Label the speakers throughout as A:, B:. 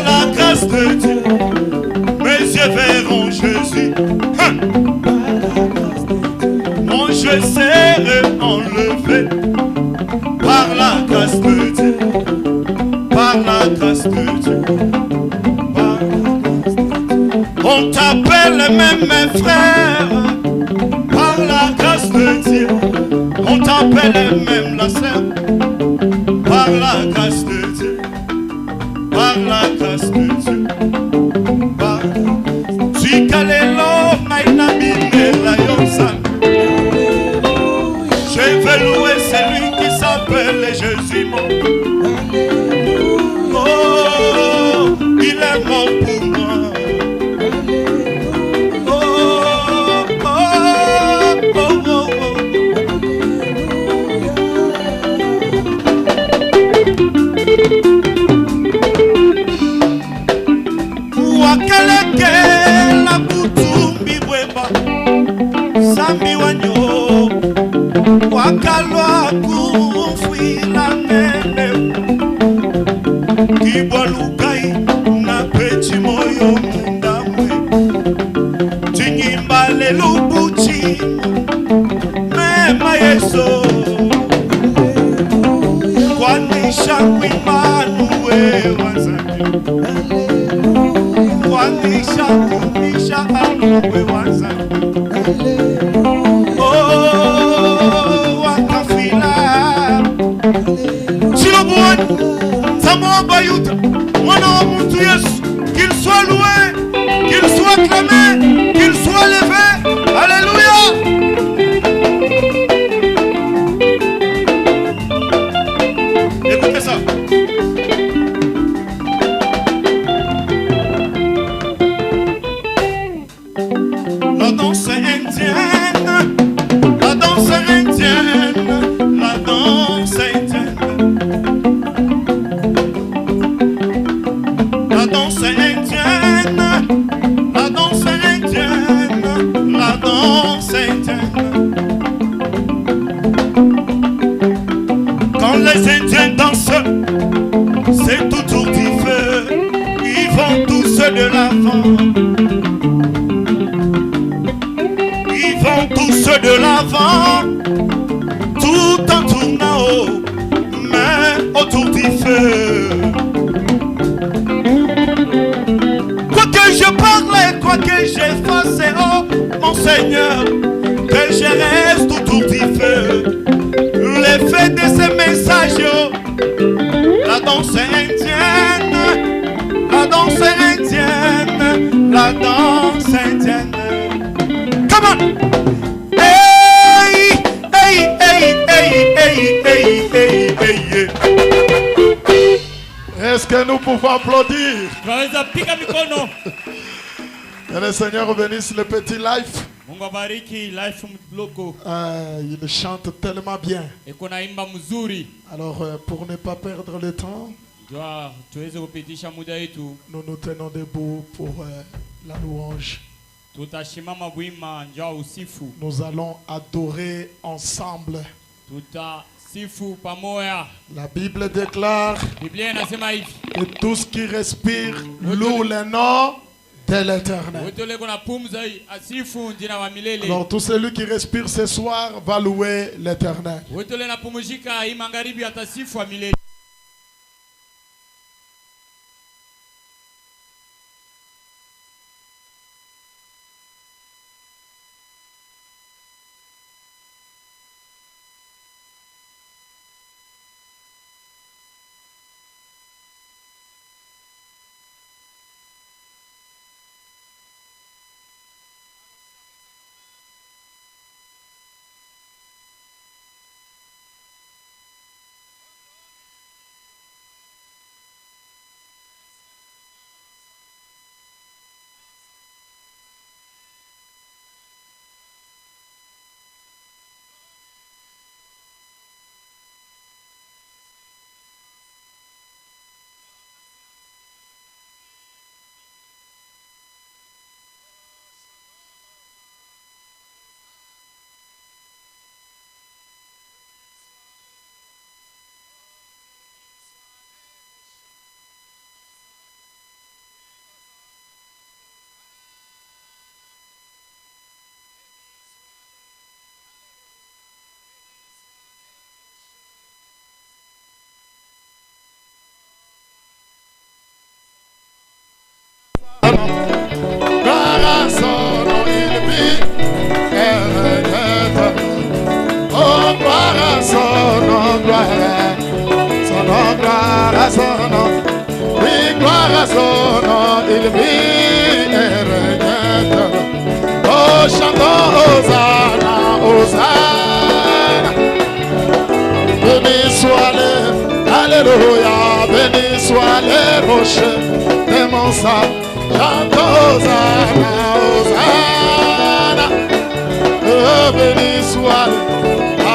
A: la grâce de Dieu, mes yeux verront Jésus. Mon jeu sera enlevé par la grâce de Dieu, par la grâce de Dieu. On t'appelle même mes frères, par la grâce de Dieu. On t'appelle même la sœur, par la grâce de Dieu, par la grâce de Dieu. Tu kalelo naina binela yonsan. Je veux louer celui qui s'appelle Jésus. Oh, il est mort pour moi. La kutumbi bweba sambi wanyo wakalwa kufwila nene kibwalukai na pechi moyo mundamwe tingimbale lubuchi mema yeso kwanisha kwimanuwe wazanyo Nisha aluwe waza. Oh, wakafila. Chilobouane, Samoa Bayouta, Mwana wa Muntu Yesu, qu'il soit loué, qu'il soit acclamé, qu'il soit levé. Alléluia. Écoutez ça. La danse indienne, la danse indienne, la danse indienne. La danse indienne, la danse indienne, la danse indienne. Quand les Indiens dansent, c'est autour du feu, ils vont tous de l'avant. Tous de l'avant, tout en tournant haut, mais autour du feu. Quoi que je parle, quoi que j'efface, oh mon Seigneur, que je reste autour du feu. L'effet de ces messages, oh, la danse indienne, la danse indienne, la danse indienne. Come on!
B: Est-ce que nous pouvons applaudir? Que le Seigneur bénisse le petit Life. Il chante tellement bien. Alors pour ne pas perdre le temps, nous nous tenons debout pour la louange. Nous allons adorer ensemble. La Bible déclare que tout ce qui respire loue le nom de l'Éternel. Alors tout celui qui respire ce soir va louer l'Éternel. Gloire à son nom, il vit et règne. Oh, gloire à son nom, gloire à son nom, gloire à son nom. Oui, gloire à son nom, il vit et règne. Oh, chantons Hosanna, Hosanna. Béni soit le, alléluia, béni soit les rochers de mon sang. Chantons Hosanna, Hosanna. Oh, béni soit le,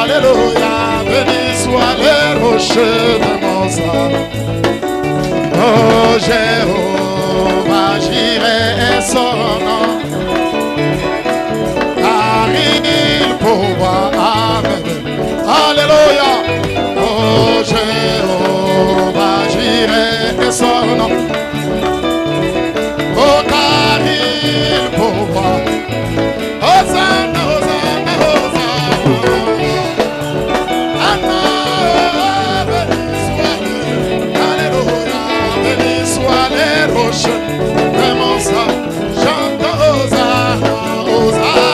B: alléluia, béni soit les rochers de mon sang. Oh, Jéhovah, j'irai son nom. Alléluia. Oh Jéhovah, j'irai son nom. Oh car il pourvoit. Hosanna, Hosanna, Hosanna. Anna, béni soit. Alléluia, béni soit les rochers de mon sang. Chante Hosanna, Hosanna.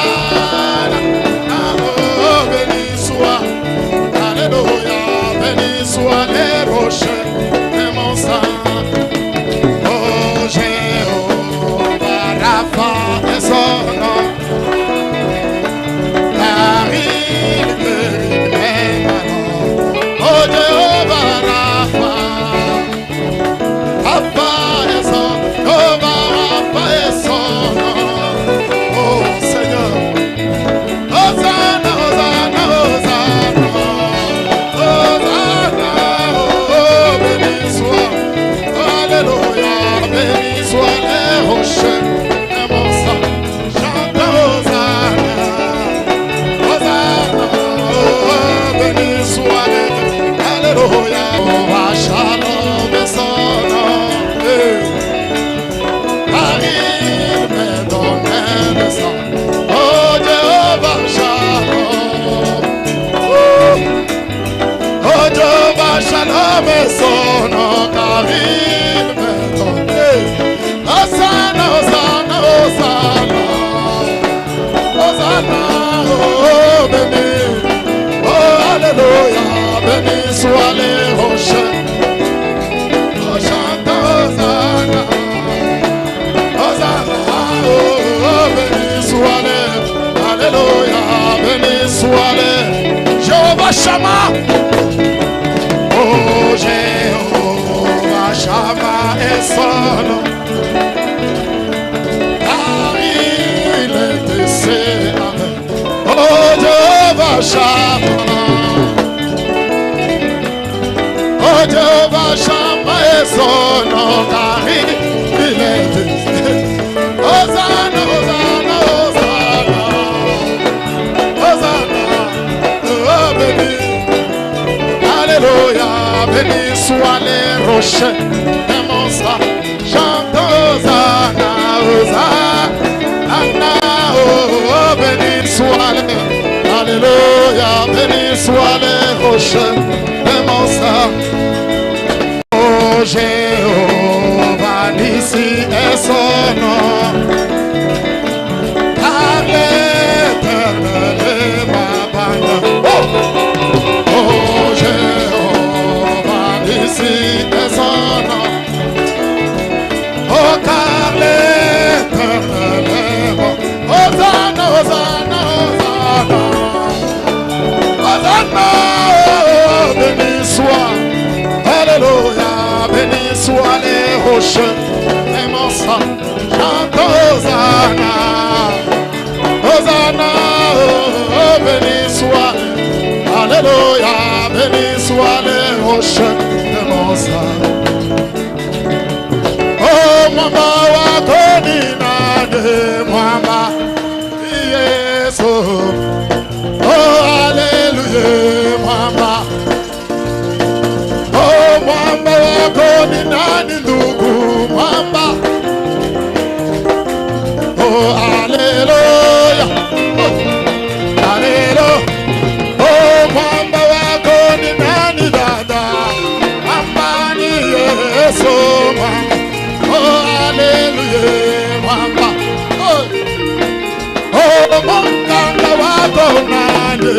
B: Sois les rochers de mon sang. Oh Jéhovah, Rapha est son nom. Car il guérit mes malades. Oh Jéhovah, Rapha. Rapha est son nom. Rapha est son nom. Oh Seigneur. Hosanna, Hosanna, Hosanna. Alléluia, béni soit les rochers de mon sang. Chante Hosanna, Hosanna, oh, béni soit les. Alléluia, oh, Shalom et son nom. Car il me donne le sang. Oh, Jéhovah, Shalom. Oh, Jéhovah, Shalom et son nom. Car il me donne. Hosanna, Hosanna, Hosanna. Hosanna, oh, béni. Oh, alléluia, béni soit les rochers. Oh, chante Hosanna. Hosanna, oh, béni soit les. Alléluia, béni soit les. Jéhovah Shammah. Oh, Jéhovah Shammah est son nom. Car il est décès avec. Oh, Jéhovah Shammah. Oh, Jéhovah Shammah est son nom. Car il est décès. Hosanna, Hosanna, Hosanna. Hosanna, oh, béni. Alléluia, béni soit les rochers de mon sang. Chante Hosanna, Hosanna, oh, béni soit les. Alléluia, béni soit les rochers de mon sang. Oh Jéhovah, ici est son nom. Car l'Éternel est ma bannière. Oh Jéhovah, ici est son nom. Oh car l'Éternel est bon. Hosanna, Hosanna, Hosanna. Hosanna, oh, béni soit. Alléluia, béni soit les rochers de mon sang. Chante Hosanna. Hosanna, oh, béni soit. Alléluia, béni soit les rochers de mon sang. Oh, mwamba wako ni nani, mwamba Yesu. Oh, alléluia, mwamba. Oh, mwamba wako ni nani, ndugu, mwamba. Oh, alléluia. Oh, alléluia. Oh, mwamba wako ni nani, dada, mwamba ni Yesu, mwamba. Oh, alléluia. mama. Oh, munganga wako nani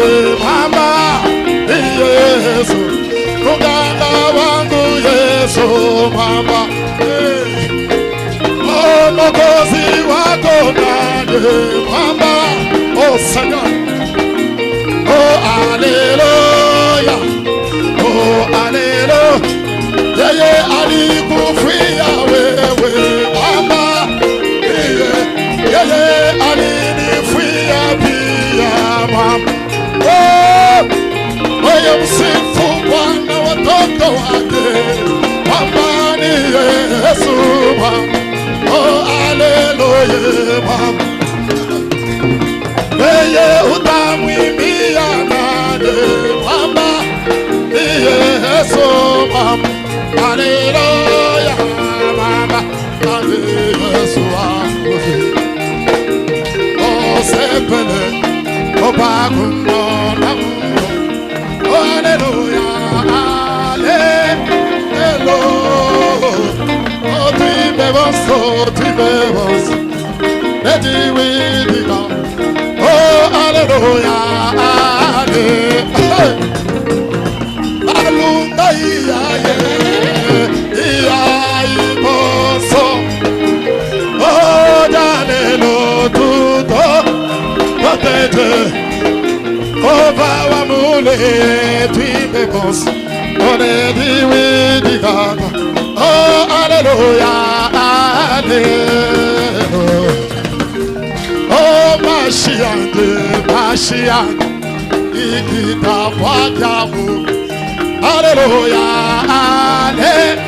B: mama. Yesu, munganga wangu Yesu mama. Oh, mokozi wako nani mama. Oh, Seigneur. Oh, alléluia. Oh, alléluia. Yeye alikufia wewe mama. Yeye alinifia pia mama. Oh, oye msifu Bwana watoto wake. Mama ni Yesu mama. Oh, alléluia mama. Yeye utamwimbia nani mama. Ni Yesu mama. Hallelujah, mama, hallelujah. Oh, sepele, oh, baguno, oh, hallelujah, hallelujah. Oh, tu me vas, let you with it. Oh, hallelujah, hallelujah. Oh, va moule, tu me penses, on est dit oui, dit God. Oh, alléluia, alléluia. Oh, Mashiach, ikita wakamu. Alléluia, alléluia.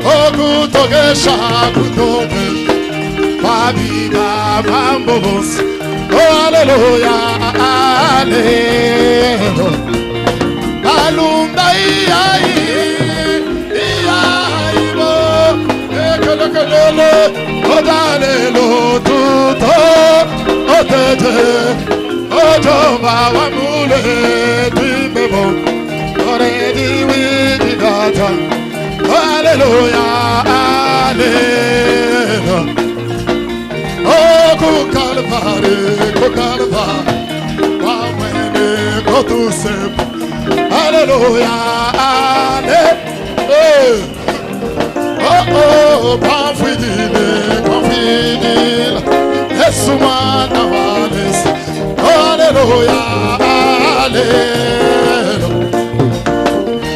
B: Oh, kutogesha, kutoge, babida, bambos. Oh, alléluia, alléluia. Alumda iai, mo, ekele, oh, dalelo, tuto, oh, tete, oh, jova, wamule, timebo, oh, redi, widi, gata, oh, alléluia, alléluia. Oh, Calvary, Wamene, go to sep. Hallelujah, hallelujah. Oh, confidil, Esuma Navales. Hallelujah, hallelujah.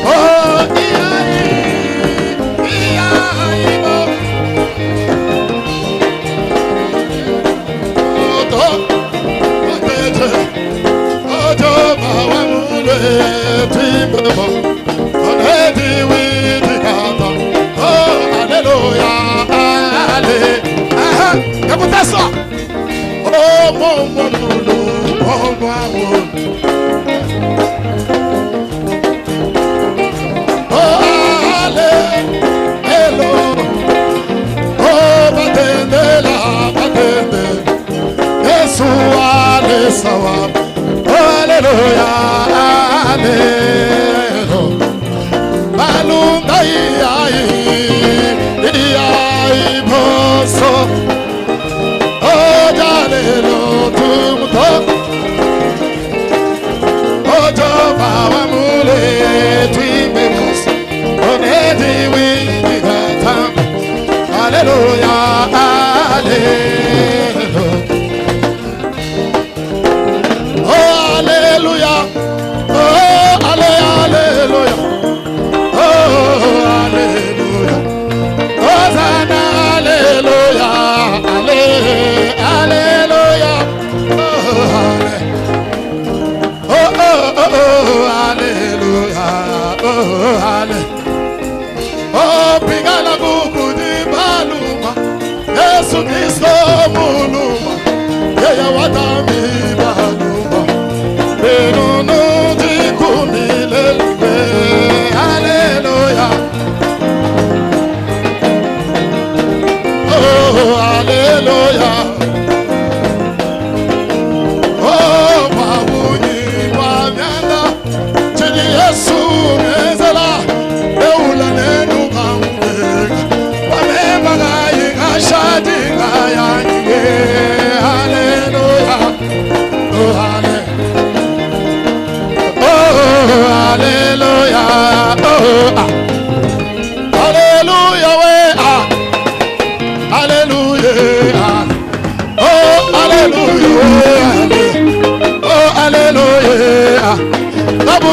B: Oh, écoutez ça. Oh mon oh allez hello. Oh batende la batende. Yesu ale sawa. Alléluia, alléluia. Balunda iai boso. Oh, dalelo tumto. Oh, jova wamule twimemos. Onedi windi gatam. Alléluia, alléluia. Alléluia, oh, alléluia, oh, alléluia, Hosanna, alléluia, alléluia, oh, alléluia, oh, alléluia, oh, pingala buku di baluma, Yesu Kristo muluma, yeye watami baluma. Alléluia. Oh, alléluia. Oh, Mawuni, Wamianda, Chini Yesu, Mezela, Eula Nenu, Mawega,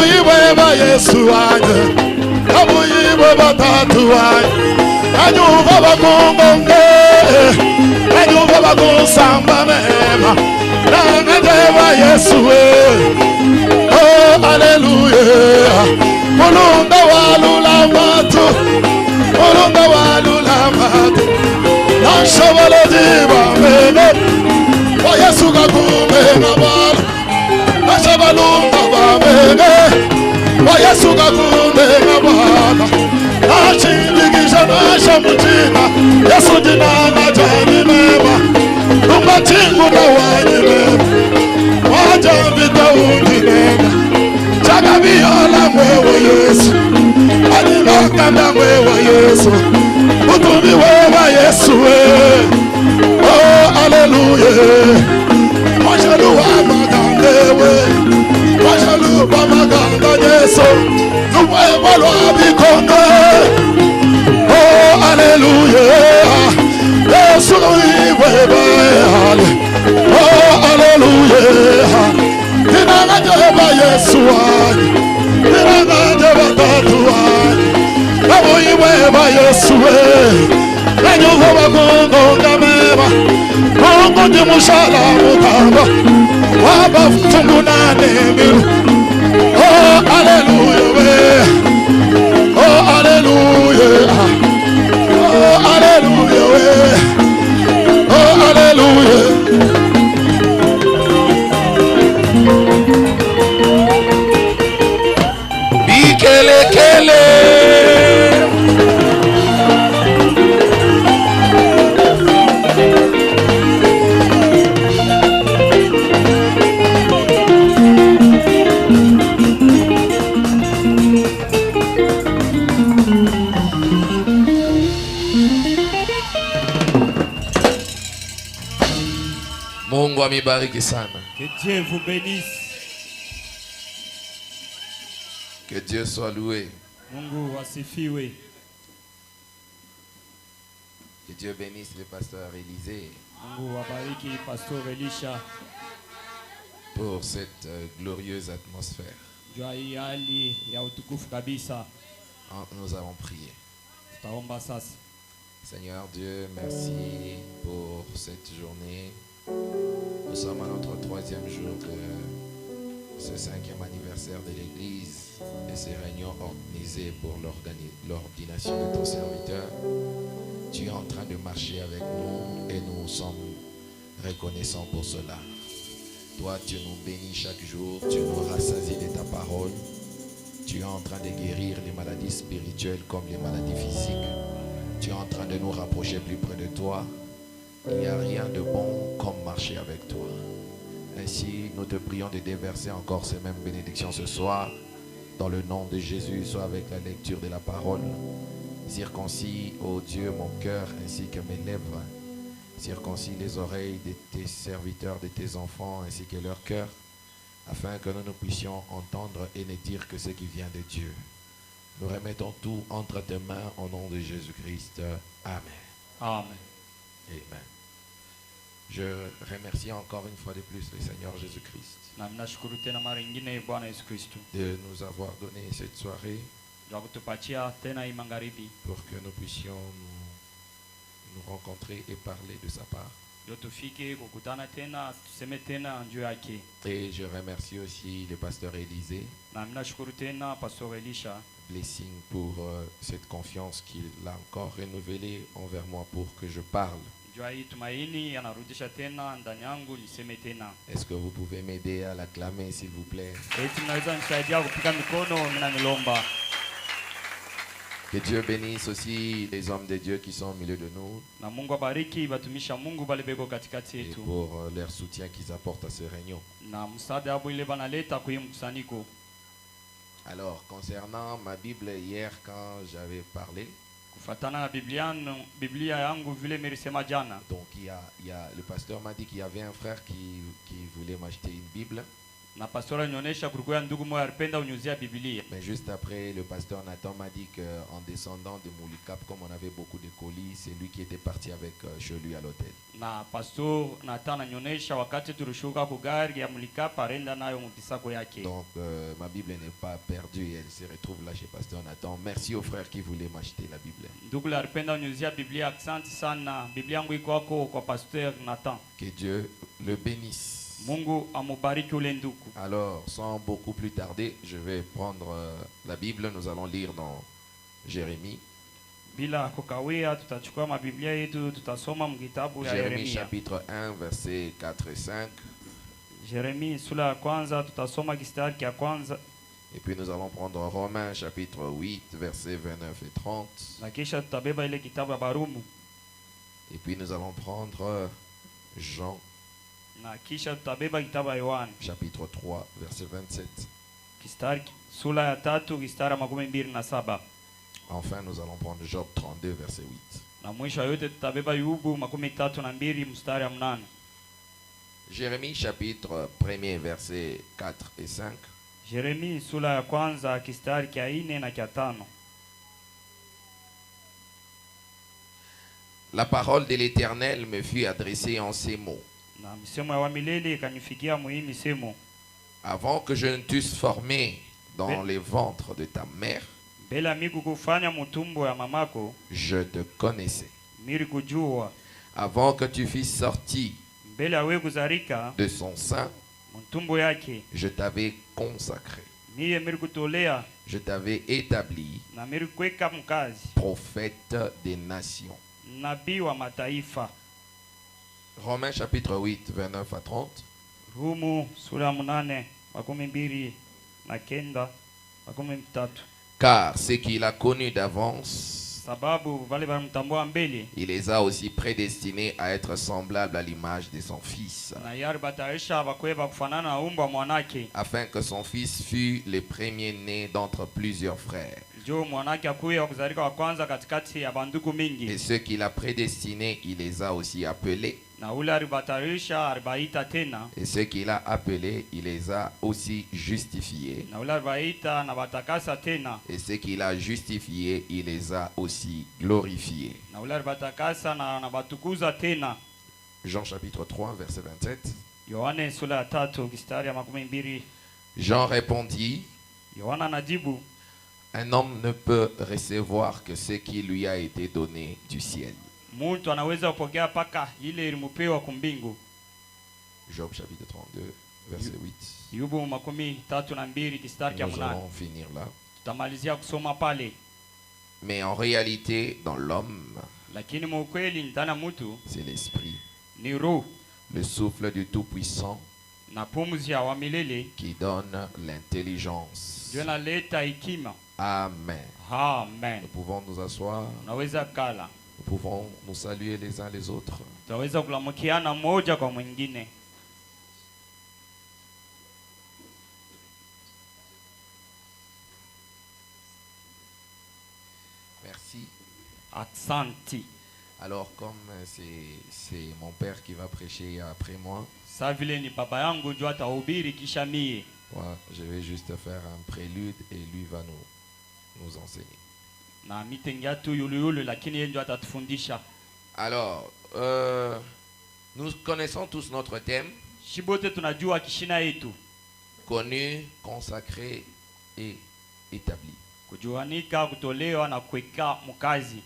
B: Abuyiwe ba Yesu wanje, abuyiwe batatu wanje, anyuva bakungonge, anyuva bakunsamba mema, nangende ba Yesu we. Oh, hallelujah. Mulunga walula matu, mulunga walula matu. Nashabala diba mene, wa Yesu kakume ngabala. Nashabalunga ba mene, wa Yesu kakume ngabala. Nashindigisha nashamutina, Yesu dinanga jani mema. Lunga tingu na wani mema. Wajambita undinega Chagabiola mwewe Yesu Adinokanda mwewe Yesu Utumi wewa Yesu Oh, hallelujah Wajalu wa magandewe Wajalu wa maganda Yesu Nuwe walo abikondo Oh, hallelujah Yesu nuwe bae Oh, hallelujah. Tinanga jeba Yesu wani, tinanga jeba tatu wani. Abuyiwe ba Yesu we, anyuva bakungo ngamema. Mungu ndi mushala mukamba, waba fungu nane miru. Oh, hallelujah we. Oh, hallelujah. Oh, hallelujah we. Oh, hallelujah. Kele kele Mungu amibariki sana.
A: Que Dieu vous bénisse.
B: Que Dieu soit loué.
A: Mungu asifiwe.
B: Que Dieu bénisse le pasteur Élisée.
A: Mungu abariki Pastor Elisha.
B: Pour cette glorieuse atmosphère.
A: Jua hii hali ya utukufu kabisa.
B: Nous avons prié.
A: Tutaomba sasa.
B: Seigneur Dieu, merci pour cette journée. Nous sommes à notre 3e jour de ce 5e anniversaire de l'Église et ces réunions organisées pour l'ordination de ton serviteur. Tu es en train de marcher avec nous et nous sommes reconnaissants pour cela. Toi, tu nous bénis chaque jour, tu nous rassasies de ta parole. Tu es en train de guérir les maladies spirituelles comme les maladies physiques. Tu es en train de nous rapprocher plus près de toi. Il n'y a rien de bon comme marcher avec toi. Ainsi, nous te prions de déverser encore ces mêmes bénédictions ce soir. Dans le nom de Jésus, soit avec la lecture de la parole. Circoncis, ô Dieu, mon cœur ainsi que mes lèvres. Circoncis les oreilles de tes serviteurs, de tes enfants, ainsi que leur cœur, afin que nous puissions entendre et ne dire que ce qui vient de Dieu. Nous remettons tout entre tes mains au nom de Jésus-Christ. Amen.
A: Amen.
B: Amen. Je remercie encore une fois de plus le Seigneur Jésus-Christ de nous avoir donné cette soirée pour que nous puissions nous rencontrer et parler de sa part. Et je remercie aussi le pasteur Élisée. Blessing pour cette confiance qu'il a encore renouvelée envers moi pour que je parle. Est-ce que vous pouvez m'aider à l'acclamer, s'il vous plaît? Que Dieu bénisse aussi les hommes de Dieu qui sont au milieu de nous. Et pour leur soutien qu'ils apportent à ces réunions. Alors, concernant ma Bible, hier quand j'avais parlé, donc le pasteur m'a dit qu'il y avait un frère qui voulait m'acheter une Bible.
C: Na pastor anionyesha kulikuwa ndugu mmoja alipenda unyuzia Biblia.
B: Mais juste après, le pasteur Nathan m'a dit qu'en descendant de Moulikap, comme on avait beaucoup de colis, c'est lui qui était parti avec chez lui à l'hôtel.
C: Na pastor Nathan anionyesha wakati tulishuka ku gari ya Mulikapa arenda nayo mpisako yake.
B: Donc ma Bible n'est pas perdue, elle se retrouve là chez pasteur Nathan. Merci aux frères qui voulaient m'acheter la Bible.
C: Ndugu la alipenda unyuzia Biblia, asante sana. Biblia yangu iko kwako kwa pasteur Nathan.
B: Que Dieu le bénisse.
C: Mungu amubariki ule ndugu.
B: Alors, sans beaucoup plus tarder, je vais prendre la Bible. Nous allons lire dans Jérémie.
C: Bila kukawia tutachukua mabiblia yetu tutasoma mkitabu ya
B: Jérémie
C: Yeremia.
B: chapitre 1 versets 4 et 5.
C: Yeremia sura ya kwanza tutasoma kistari ya kwanza.
B: Et puis nous allons prendre Romains chapitre 8 versets 29 et 30.
C: Na kisha tutabeba ile kitabu ya Barumu.
B: Et puis nous allons prendre Jean
C: Na kisha tutabeba kitabu ya Yohana.
B: chapitre 3 verset 27.
C: Kistari sura ya 3 kistari ya 27.
B: Enfin, nous allons prendre Job 32 verset 8.
C: Na mwisho yote tutabeba Yubu 32 mstari ya 8.
B: Jérémie chapitre 1er verset 4 et 5.
C: Yeremia sura ya kwanza kistari ya 4 na ya 5.
B: La parole de l'Éternel me fut adressée en ces mots.
C: Na misemo ya milele ikanifikia muhimu misemo.
B: Avant que je ne t'eusse formé dans les ventres de ta mère,
C: Bela miku kufanya mutumbo ya mamako,
B: je te connaissais.
C: miri kujua.
B: Avant que tu fusses sorti
C: Bela we kuzarika,
B: de son sein,
C: mutumbo yake,
B: je t'avais consacré.
C: miye miri kutolea,
B: Je t'avais établi
C: na miri kweka mkazi,
B: prophète des nations.
C: nabii wa mataifa.
B: Romains chapitre 8, 29 à 30.
C: Rumu sura 8, 29 na 13.
B: Car ce qu'il a connu d'avance,
C: Sababu vale balimtambua mbele,
B: il les a aussi prédestinés à être semblables à l'image de son Fils,
C: na yari bataisha bakweba kufanana na umbo wa mwanake,
B: afin que son Fils fût le premier-né d'entre plusieurs frères.
C: jo mwanake akuye wa kuzalika wa kwanza katikati ya bandugu
B: Et
C: mingi.
B: ceux qu'il a prédestinés, il les a aussi appelés.
C: Na ule alibatarisha alibaita tena,
B: Et ceux qu'il a appelés, il les a aussi justifiés.
C: na ule alibaita na batakasa tena,
B: Et ceux qu'il a justifiés, il les a aussi glorifiés.
C: na ule alibatakasa na batukuza tena.
B: Jean chapitre 3, verset 27.
C: Yohane sura ya 3 kistari ya 20.
B: Jean répondit,
C: Yohana anajibu,
B: un homme ne peut recevoir que ce qui lui a été donné du ciel.
C: mtu anaweza kupokea paka ile ilimupewa kumbingu.
B: Job chapitre 32, verset 8.
C: Yubu 32 kistari ya
B: Nous
C: 8.
B: allons finir là.
C: Tutamalizia kusoma pale.
B: Mais en réalité, dans l'homme,
C: Lakini muukweli ndani ya mtu
B: c'est l'esprit,
C: ni roho
B: le souffle du Tout-Puissant
C: na pumzi ya wa milele
B: qui donne l'intelligence.
C: ndio inaleta hekima.
B: Amen.
C: Amen.
B: Nous pouvons nous asseoir,
C: Unaweza kala.
B: nous pouvons nous saluer les uns les autres.
C: Tunaweza kulamukiana moja kwa mwingine.
B: Merci.
C: Asante.
B: Alors comme c'est mon père qui va prêcher après moi,
C: Sa vile ni baba yangu ndio atahubiri kisha mie.
B: moi, je vais juste faire un prélude et lui va nous enseigner.
C: Na mitengia tu yulu lakini yeye ndio atatufundisha.
B: Alors, nous connaissons tous notre thème,
C: Shibote tunajua kishina yetu.
B: connu, consacré et établi.
C: Kujuanika, kutolewa na kuweka mkazi.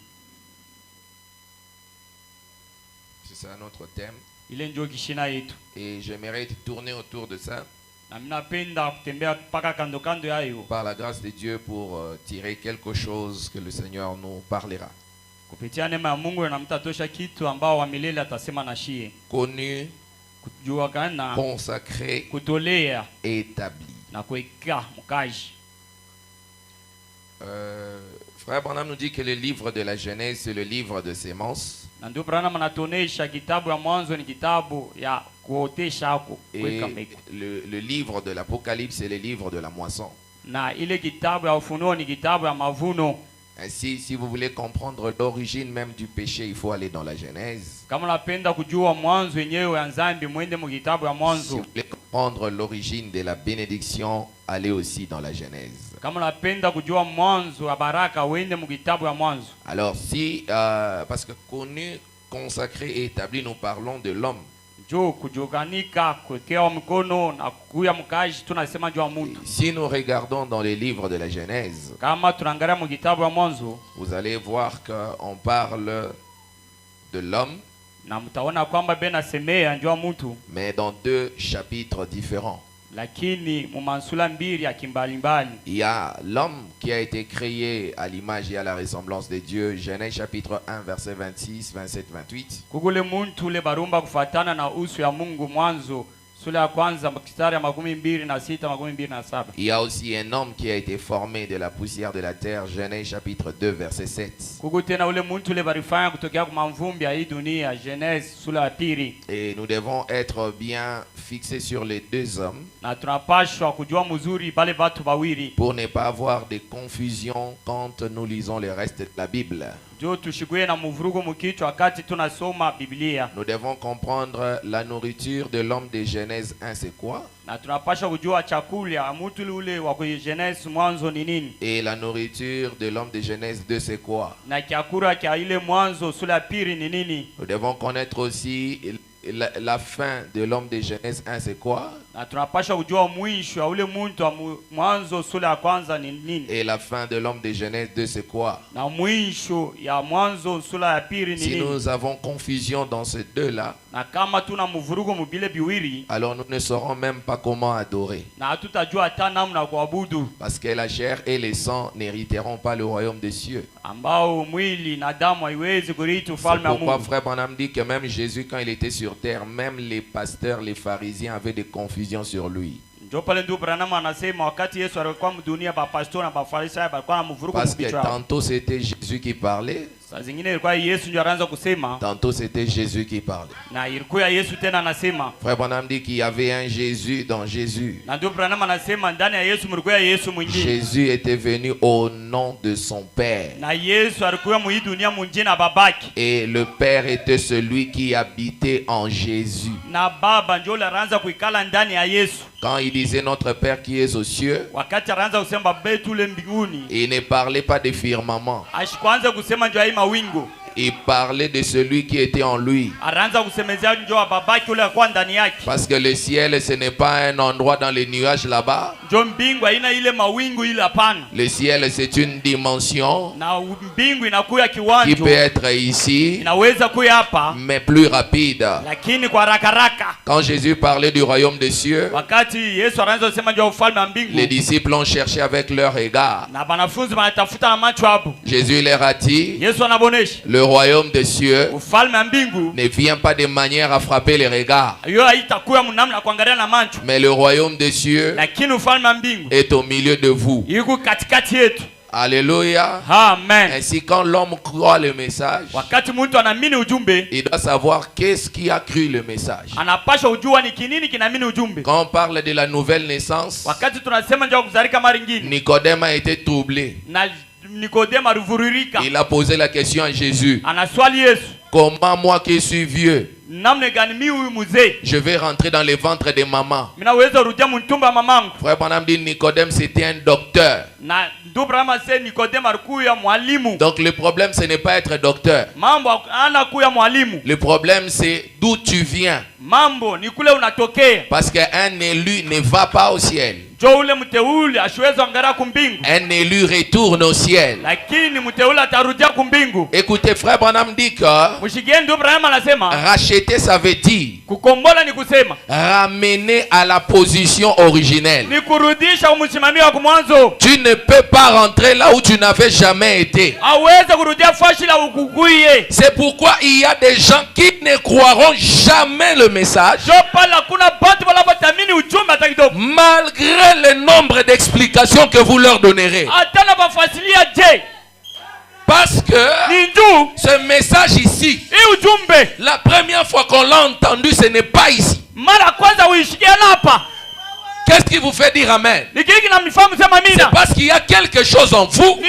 B: C'est ça notre thème.
C: Ile ndio kishina yetu.
B: Et j'aimerais tourner autour de ça,
C: Na minapenda kutembea paka kando kando yayo.
B: par la grâce de Dieu, pour tirer quelque chose que le Seigneur nous parlera.
C: Kupitia neema ya Mungu na mtatosha kitu ambao wa milele atasema na shie.
B: Connu,
C: Kujua kana,
B: consacré,
C: kutolea
B: établi.
C: na kuweka mkazi.
B: Frère Branham nous dit que le livre de la Genèse, c'est le livre de sémence.
C: Na ndio Branham anatuonesha kitabu ya mwanzo ni kitabu ya kuotesha hapo
B: Et
C: kuweka mbegu.
B: le livre de l'Apocalypse, c'est le livre de la moisson.
C: Na ile kitabu ya ufunuo ni kitabu ya mavuno.
B: Ainsi, si vous voulez comprendre l'origine même du péché, il faut aller dans la Genèse.
C: Kama unapenda kujua mwanzo wenyewe ya dhambi, mwende mu kitabu ya
B: Si
C: mwanzo.
B: vous voulez comprendre l'origine de la bénédiction, allez aussi dans la Genèse.
C: Kama unapenda kujua mwanzo wa baraka, uende mu kitabu ya Mwanzo.
B: Alors si, parce que connu, consacré et établi, nous parlons de l'homme.
C: Jo kujuganika kuwekewa mkono na kuya mkaji tunasema juu ya mtu.
B: Si nous regardons dans les livres de la Genèse,
C: Kama tunaangalia mu kitabu ya Mwanzo,
B: vous allez voir qu'on parle de l'homme,
C: na mtaona kwamba bena semea juu ya mtu,
B: mais dans deux chapitres différents.
C: lakini mu mansula mbili ya kimbalimbali.
B: Il y a l'homme qui a été créé à l'image et à la ressemblance de Dieu, Genèse chapitre 1, verset 26, 27, 28.
C: Kugule muntu ule barumba kufatana na uso ya Mungu, Mwanzo sura ya kwanza mstari ya 26 27.
B: Il y a aussi un homme qui a été formé de la poussière de la terre, Genèse chapitre 2, verset 7.
C: Kugu tena ule muntu ule barifanya kutokea kwa mavumbi ya hii dunia, Genèse sura ya pili.
B: Et nous devons être bien fixés sur les deux hommes
C: Na tunapashwa kujua mzuri bale batu bawili
B: pour ne pas avoir de confusion quand nous lisons le reste de la Bible.
C: jo tushiguye na muvurugo mukichwa wakati tunasoma Biblia.
B: Nous devons comprendre la nourriture de l'homme de Genèse 1, c'est quoi?
C: Na tunapashwa kujua chakula ya mtu ule wa Genèse Mwanzo ni nini,
B: Et la nourriture de l'homme de Genèse 2, c'est quoi?
C: na chakula cha ile Mwanzo sura ya pili ni nini.
B: Nous devons connaître aussi la fin de l'homme de Genèse 1, c'est quoi?
C: Na tunapasha kujua mwisho wa ule muntu wa Mwanzo sura ya kwanza ni nini.
B: Et la fin de l'homme de Genèse 2, c'est quoi?
C: Na mwisho ya Mwanzo sura ya pili ni
B: Si
C: nini.
B: nous avons confusion dans ces deux-là,
C: Na kama tuna mvurugo mubile biwili,
B: alors nous ne saurons même pas comment adorer.
C: na hatutajua hata namna kuabudu,
B: Parce que la chair et le sang n'hériteront pas le royaume des cieux.
C: ambao mwili na damu haiwezi kurithi
B: C'est
C: ufalme wa
B: pourquoi
C: Mungu.
B: frère Branham dit que même Jésus, quand il était sur terre, même les pasteurs, les pharisiens avaient des confusions sur lui.
C: Ndio pale ndio Branham anasema wakati Yesu alikuwa mdunia, pastor na Bafarisayo walikuwa na mvurugo
B: Parce que
C: mkichwa.
B: tantôt c'était Jésus qui parlait,
C: Saa zingine ilikuwa Yesu ndio anaanza kusema,
B: tantôt c'était Jésus qui parlait.
C: na ilikuwa Yesu tena anasema.
B: Frère Branham dit qu'il y avait un Jésus dans Jésus.
C: Na ndio Branham anasema ndani ya Yesu mlikuwa Yesu mwingine.
B: Jésus était venu au nom de son Père.
C: Na Yesu alikuwa mu hii dunia mwingine na babaki.
B: Et le Père était celui qui habitait en Jésus.
C: Na baba ndio anaanza kuikala ndani ya Yesu.
B: Quand il disait notre Père qui est aux cieux,
C: Wakati anaanza kusema baba yetu ule mbinguni,
B: il ne parlait pas de firmament.
C: ashikwanza kusema ndio hii mawingu.
B: Il parlait de celui qui était en lui.
C: Anaanza kusemezea ndio babaki ule kwa ndani yake.
B: Parce que le ciel, ce n'est pas un endroit dans les nuages là-bas.
C: Ndio mbingu haina ile mawingu ile, hapana.
B: Le ciel, c'est une dimension
C: Na mbingu inakuya
B: qui
C: kiwanjo,
B: peut être ici,
C: inaweza kuya hapa,
B: mais plus rapide.
C: lakini kwa haraka.
B: Quand Jésus parlait du royaume des cieux,
C: Wakati Yesu anaanza kusema ndio ufalme wa mbingu,
B: les disciples ont cherché avec leur regard.
C: na wanafunzi wanatafuta na macho hapo.
B: Jésus leur a dit,
C: Yesu anabonesha
B: le royaume des cieux
C: ufalme wa mbingu
B: ne vient pas de manière à frapper les regards,
C: hiyo haitakuwa mnamna kuangalia na macho,
B: mais le royaume des cieux
C: lakini ufalme wa mbingu
B: est au milieu de vous.
C: yuko katikati yetu.
B: Alléluia.
C: Amen.
B: Ainsi, quand l'homme croit le message,
C: Wakati mtu anaamini ujumbe,
B: il doit savoir qu'est-ce qui a cru le message.
C: anapaswa ujua ni kinini kinaamini ujumbe.
B: Quand on parle de la nouvelle naissance,
C: Wakati tunasema ndio kuzalika mara nyingine,
B: Nicodème a été troublé.
C: na Nikodemo alivuririka,
B: Il a posé la question à Jésus.
C: anaswali Yesu,
B: Comment moi qui suis vieux,
C: namna gani mimi huyu mzee
B: je vais rentrer dans le ventre de maman?
C: minaweza rudia mtumba wa mamangu?
B: Frère Branham dit Nicodème c'était un docteur.
C: Na ndio Abraham ase Nikodemo alikuwa mwalimu.
B: Donc le problème ce n'est pas être docteur.
C: Mambo anakuya mwalimu.
B: Le problème c'est d'où tu viens.
C: Mambo ni kule unatokea.
B: Parce qu'un élu ne va pas au ciel.
C: Jo ule mteule ashweza angalia kumbingu.
B: Un élu retourne au ciel.
C: Lakini mteule atarudia kumbingu.
B: Écoutez, frère Branham dit que
C: Mshigeni ndio Abraham anasema
B: racheter ça veut dire
C: kukombola ni kusema
B: ramener à la position originelle.
C: ni kurudisha umsimamio wa mwanzo.
B: Tu ne peux pas rentrer là où tu n'avais jamais été.
C: Aweze kurudia fashi la ukukuye.
B: C'est pourquoi il y a des gens qui ne croiront jamais le message.
C: Jo pala kuna batu wala batamini ujumbe atakidogo.
B: Malgré le nombre d'explications que vous leur donnerez.
C: Atana bafasilia je.
B: Parce que ce message ici, la première fois qu'on l'a entendu, ce n'est pas ici. Qu'est-ce qui vous fait dire amen? C'est parce qu'il y a quelque chose en vous.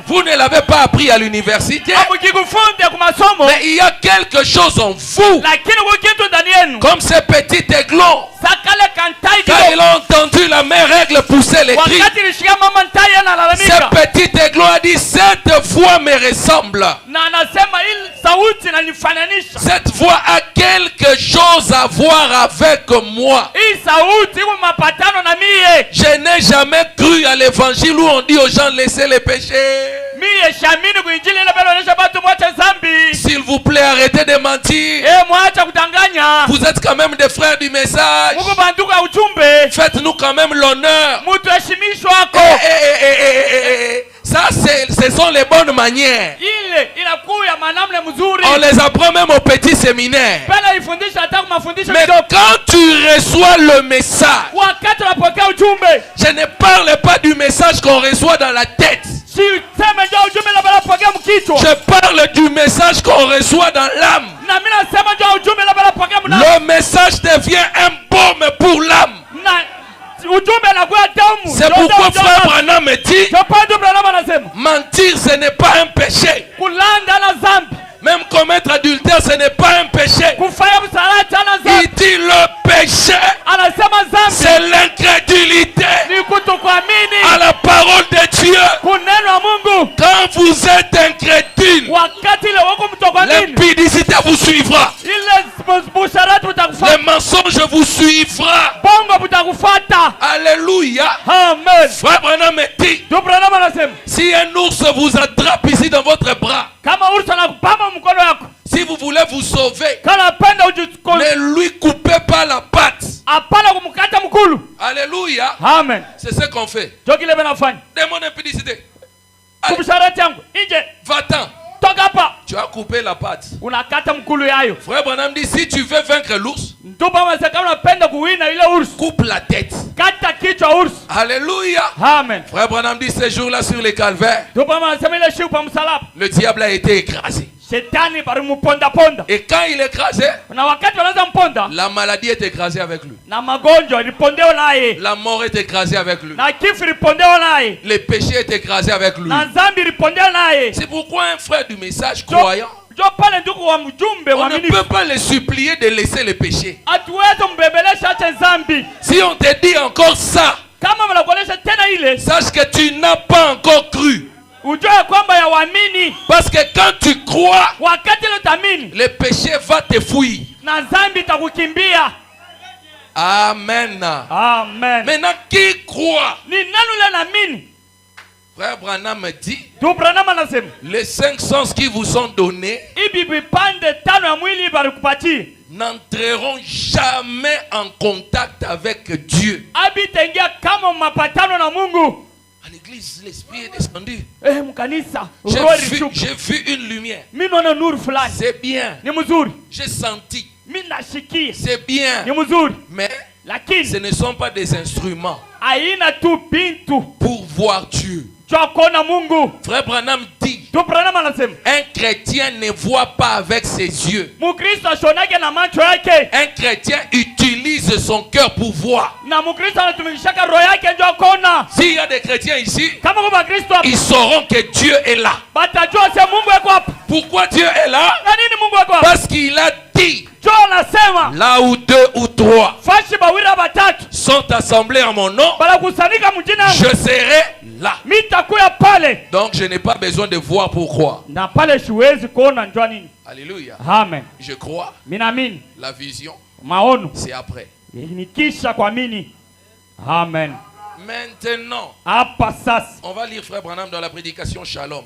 B: Vous ne l'avez pas appris à l'université. Mais il y a quelque chose en vous. Comme ces petits aiglons Quand il a entendu la mère règle pousser les cris, cette petite aiglon a dit, cette voix me ressemble. Cette voix a quelque chose à voir avec moi. Je n'ai jamais cru à l'évangile où on dit aux gens laissez les péchés. S'il vous plaît, arrêtez de mentir. Vous êtes quand même des frères du message. Faites-nous quand même l'honneur. Ça, ce sont les bonnes manières. On les apprend même au petit séminaire. Mais quand tu reçois le message, je ne parle pas du message qu'on reçoit dans la tête. Je parle du message qu'on reçoit dans l'âme. Le message devient un baume pour l'âme. C'est pourquoi frère Branham me dit, mentir ce n'est pas un péché. Même commettre adultère ce n'est pas un péché. Il dit le péché, c'est l'incrédulité à la parole de Dieu. Quand vous êtes incrédule, l'impudicité vous suivra. Le mensonge vous suivra. Alléluia.
C: Amen.
B: Frère Branham me dit, si un ours vous attrape ici dans votre bras, si vous voulez vous sauver, ne lui coupez pas la patte. Alléluia.
C: Amen.
B: C'est ce qu'on fait. Démon impudicité. Va-t'en. Tu as coupé la patte. Frère Branham dit, si tu veux vaincre l'ours, coupe la tête. Alléluia.
C: Amen.
B: Frère Branham dit, ce jour-là sur les calvaires, le diable a été écrasé. Et quand il est écrasé, la maladie est écrasée avec lui. La mort est écrasée avec lui. Le péché est écrasé avec lui. C'est pourquoi un frère du message croyant, on ne peut pas les supplier de laisser le péché. Si on te dit encore ça, sache que tu n'as pas encore cru. Parce que quand tu crois, le péché va te fuir. Amen.
C: Amen.
B: Maintenant, qui croit? Frère Branham me dit, les 5 sens qui vous sont donnés n'entreront jamais en contact avec Dieu. En église, l'esprit est descendu. J'ai vu une lumière. C'est bien. J'ai senti. C'est bien. Mais ce ne sont pas des instruments pour voir Dieu. Frère Branham dit, un chrétien ne voit pas avec ses yeux. Un chrétien utilise son cœur pour voir. S'il y a des chrétiens ici, ils sauront que Dieu est là. Pourquoi Dieu est là? Parce qu'il a dit, là où 2 ou 3 sont assemblés en mon nom, je serai là. Donc je n'ai pas besoin de voir pourquoi. Alléluia.
C: Amen.
B: Je crois. La vision, c'est après.
C: Amen.
B: Maintenant, on va lire Frère Branham dans la prédication Shalom.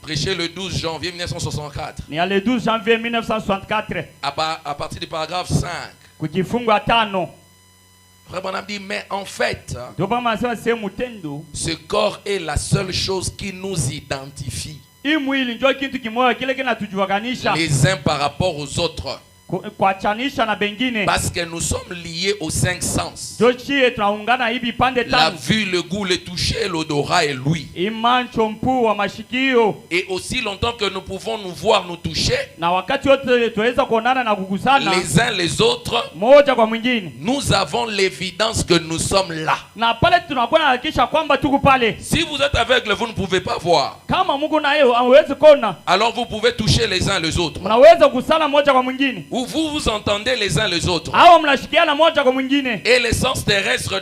B: Prêché le 12 janvier 1964. À partir du paragraphe 5. Frère Branham dit, mais en fait, ce corps est la seule chose qui nous identifie les uns par rapport aux autres. Parce que nous sommes liés aux 5 sens. La vue, le goût, le toucher, l'odorat et l'ouïe. Et aussi longtemps que nous pouvons nous voir, nous toucher les uns les autres, nous avons l'évidence que nous sommes là. Si vous êtes aveugle, vous ne pouvez pas voir. Alors vous pouvez toucher les uns les autres. Ou vous entendez les uns les autres.
C: Hao mnashikiana moja kwa mwingine.
B: Et l'essence terrestre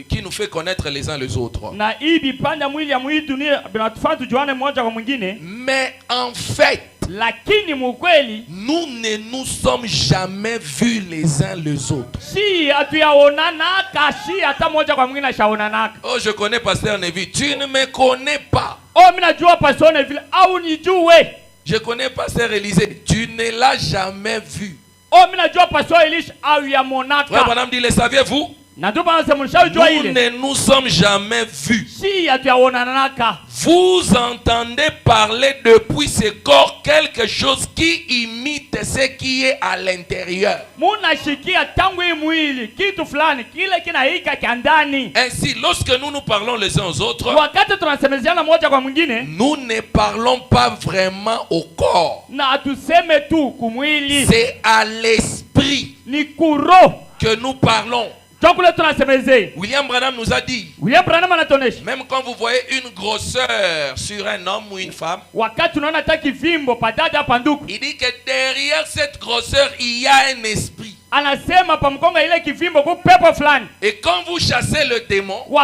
B: qui nous fait connaître les uns les autres.
C: Na hii vipande mwili ya mwili dunia vinatufanya tujuane moja kwa mwingine.
B: Mais en fait,
C: lakini mukweli
B: nous ne nous sommes jamais vus les uns les autres.
C: Si hatuyaonanaka, si hata moja kwa mwingine ashaonanaka.
B: Oh, je connais Pasteur Neville. Tu ne me connais pas.
C: Oh, mimi najua Pasteur Neville au nijue.
B: Je connais Pasteur Élisée. Tu ne l'as jamais vu.
C: Oh, mimi najua Pasteur Elisha au ya monaka.
B: Frère Branham dit, le saviez-vous?
C: Nous
B: ne nous sommes jamais vus. Vous entendez parler depuis ce corps quelque chose qui imite ce qui est à l'intérieur. Ainsi, lorsque nous parlons les uns aux autres, nous ne parlons pas vraiment au corps. C'est à l'esprit que nous parlons. William Branham nous a dit, même quand vous voyez une grosseur sur un homme ou une femme, il dit que derrière cette grosseur, il y a un esprit. Et quand vous chassez le démon, vous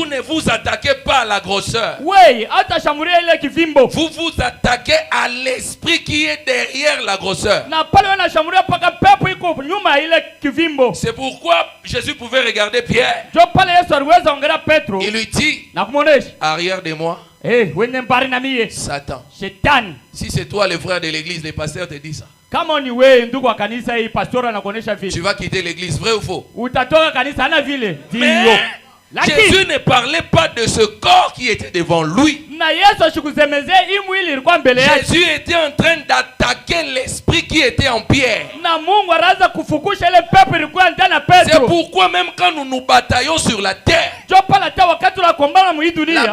B: ne vous attaquez pas à la grosseur. Vous vous attaquez à l'esprit qui est derrière la grosseur. C'est pourquoi Jésus pouvait regarder Pierre. Il lui dit, arrière de moi, Satan. Si c'est toi le frère de l'église, les pasteurs te disent ça. Tu vas quitter l'église, vrai ou faux? Mais Jésus ne parlait pas de ce corps qui était devant lui. Jésus était en train d'attaquer l'esprit qui était en Pierre. C'est pourquoi même quand nous nous bataillons sur la terre, la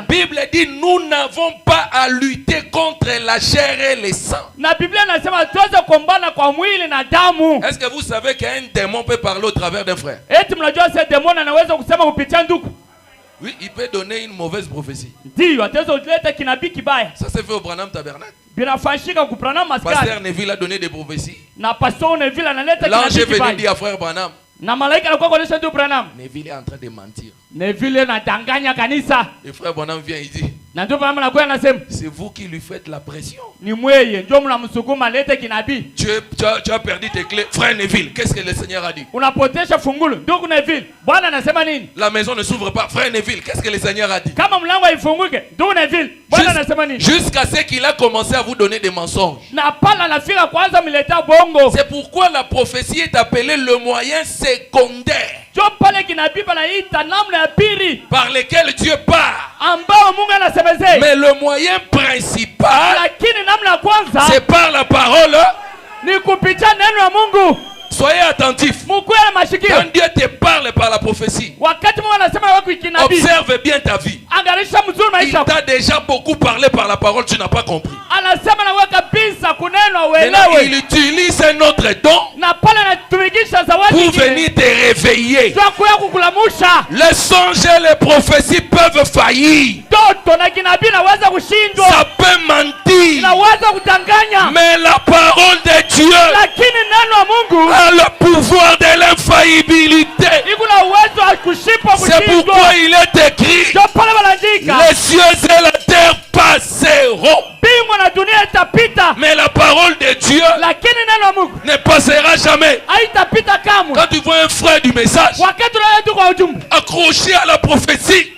B: Bible dit nous n'avons pas à lutter contre la chair et le sang. Est-ce que vous savez qu'un démon peut parler au travers d'un frère? Oui, il peut donner une mauvaise prophétie. Ça s'est fait au Branham Tabernacle. Pasteur Neville a donné des prophéties. L'ange est venu dire à frère Branham, Neville est en train de mentir. Et frère Branham vient, il dit, c'est vous qui lui faites la pression. Tu as perdu tes clés. Frère Neville, qu'est-ce que le Seigneur a dit? La maison ne s'ouvre pas. Frère Neville, qu'est-ce que le Seigneur a dit? Jusqu'à ce qu'il a commencé à vous donner des mensonges. C'est pourquoi la prophétie est appelée le moyen secondaire par lequel Dieu parle. Mais le moyen principal, c'est par la parole. Soyez attentifs. Quand Dieu te parle par la prophétie, observe bien ta vie. Il t'a déjà beaucoup parlé par la parole, tu n'as pas compris. Maintenant, il utilise un autre don pour venir te réveiller. Les songes et les prophéties peuvent faillir. Ça peut mentir. Mais la parole de Dieu a le pouvoir de l'infaillibilité. C'est pourquoi il est écrit, les cieux et la terre passeront, mais la parole de Dieu ne passera jamais. Quand tu vois un frère du message accroché à la prophétie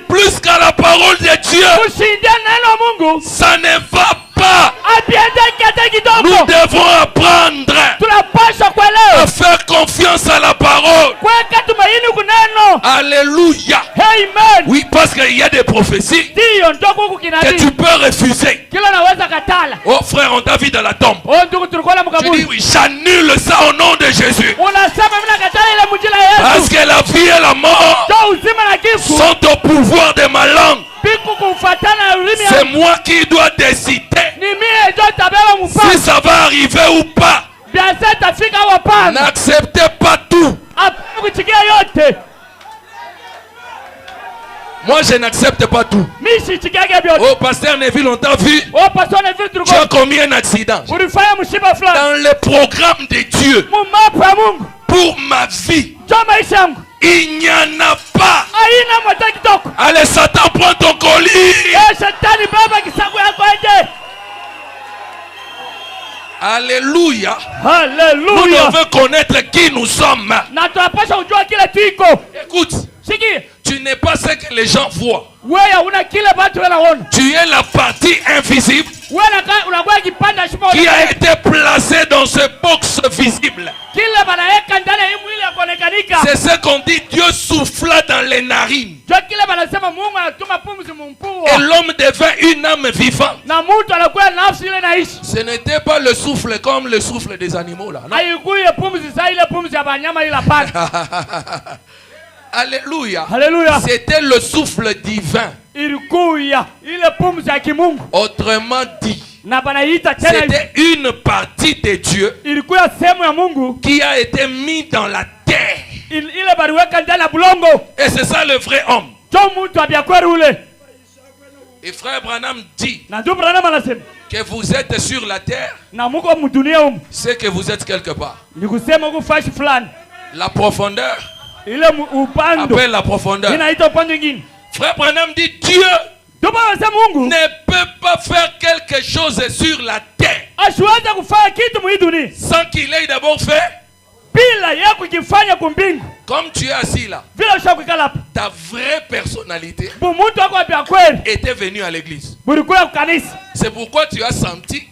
B: plus qu'à la parole de Dieu, ça ne va pas. Nous devons apprendre à faire confiance à la parole. Alléluia. Oui, parce qu'il y a des prophéties que tu peux refuser. Oh frère, on t'a vu dans la tombe. Tu dis oui, j'annule ça au nom de Jésus. Parce que la vie et la mort sont au pouvoir de ma langue. C'est moi qui dois décider si ça va arriver ou pas. N'acceptez pas tout. Moi, je n'accepte pas tout. Oh, pasteur Neville, on t'a vu. Tu as commis un accident. Dans le programme de Dieu, pour ma vie, il n'y en a pas. Allez, Satan, prends ton colis. Alléluia. Nous devons connaître qui nous sommes. Écoute, tu n'es pas ce que les gens voient. Tu es la partie invisible qui a été placée dans ce box visible. C'est ce qu'on dit, Dieu souffla dans les narines. Et l'homme devint une âme vivante. Ce n'était pas le souffle comme le souffle des animaux là. Alléluia.
C: Alléluia.
B: C'était le souffle divin. Autrement dit, c'était une partie de Dieu qui a été mise dans la terre. Et c'est ça le vrai homme. Et frère Branham dit que vous êtes sur la terre, c'est que vous êtes quelque part. La profondeur appelle la profondeur. Frère Branham dit Dieu ne peut pas faire quelque chose sur la terre sans qu'il ait d'abord fait. Comme tu es assis là, ta vraie personnalité était venue à l'église. C'est pourquoi tu as senti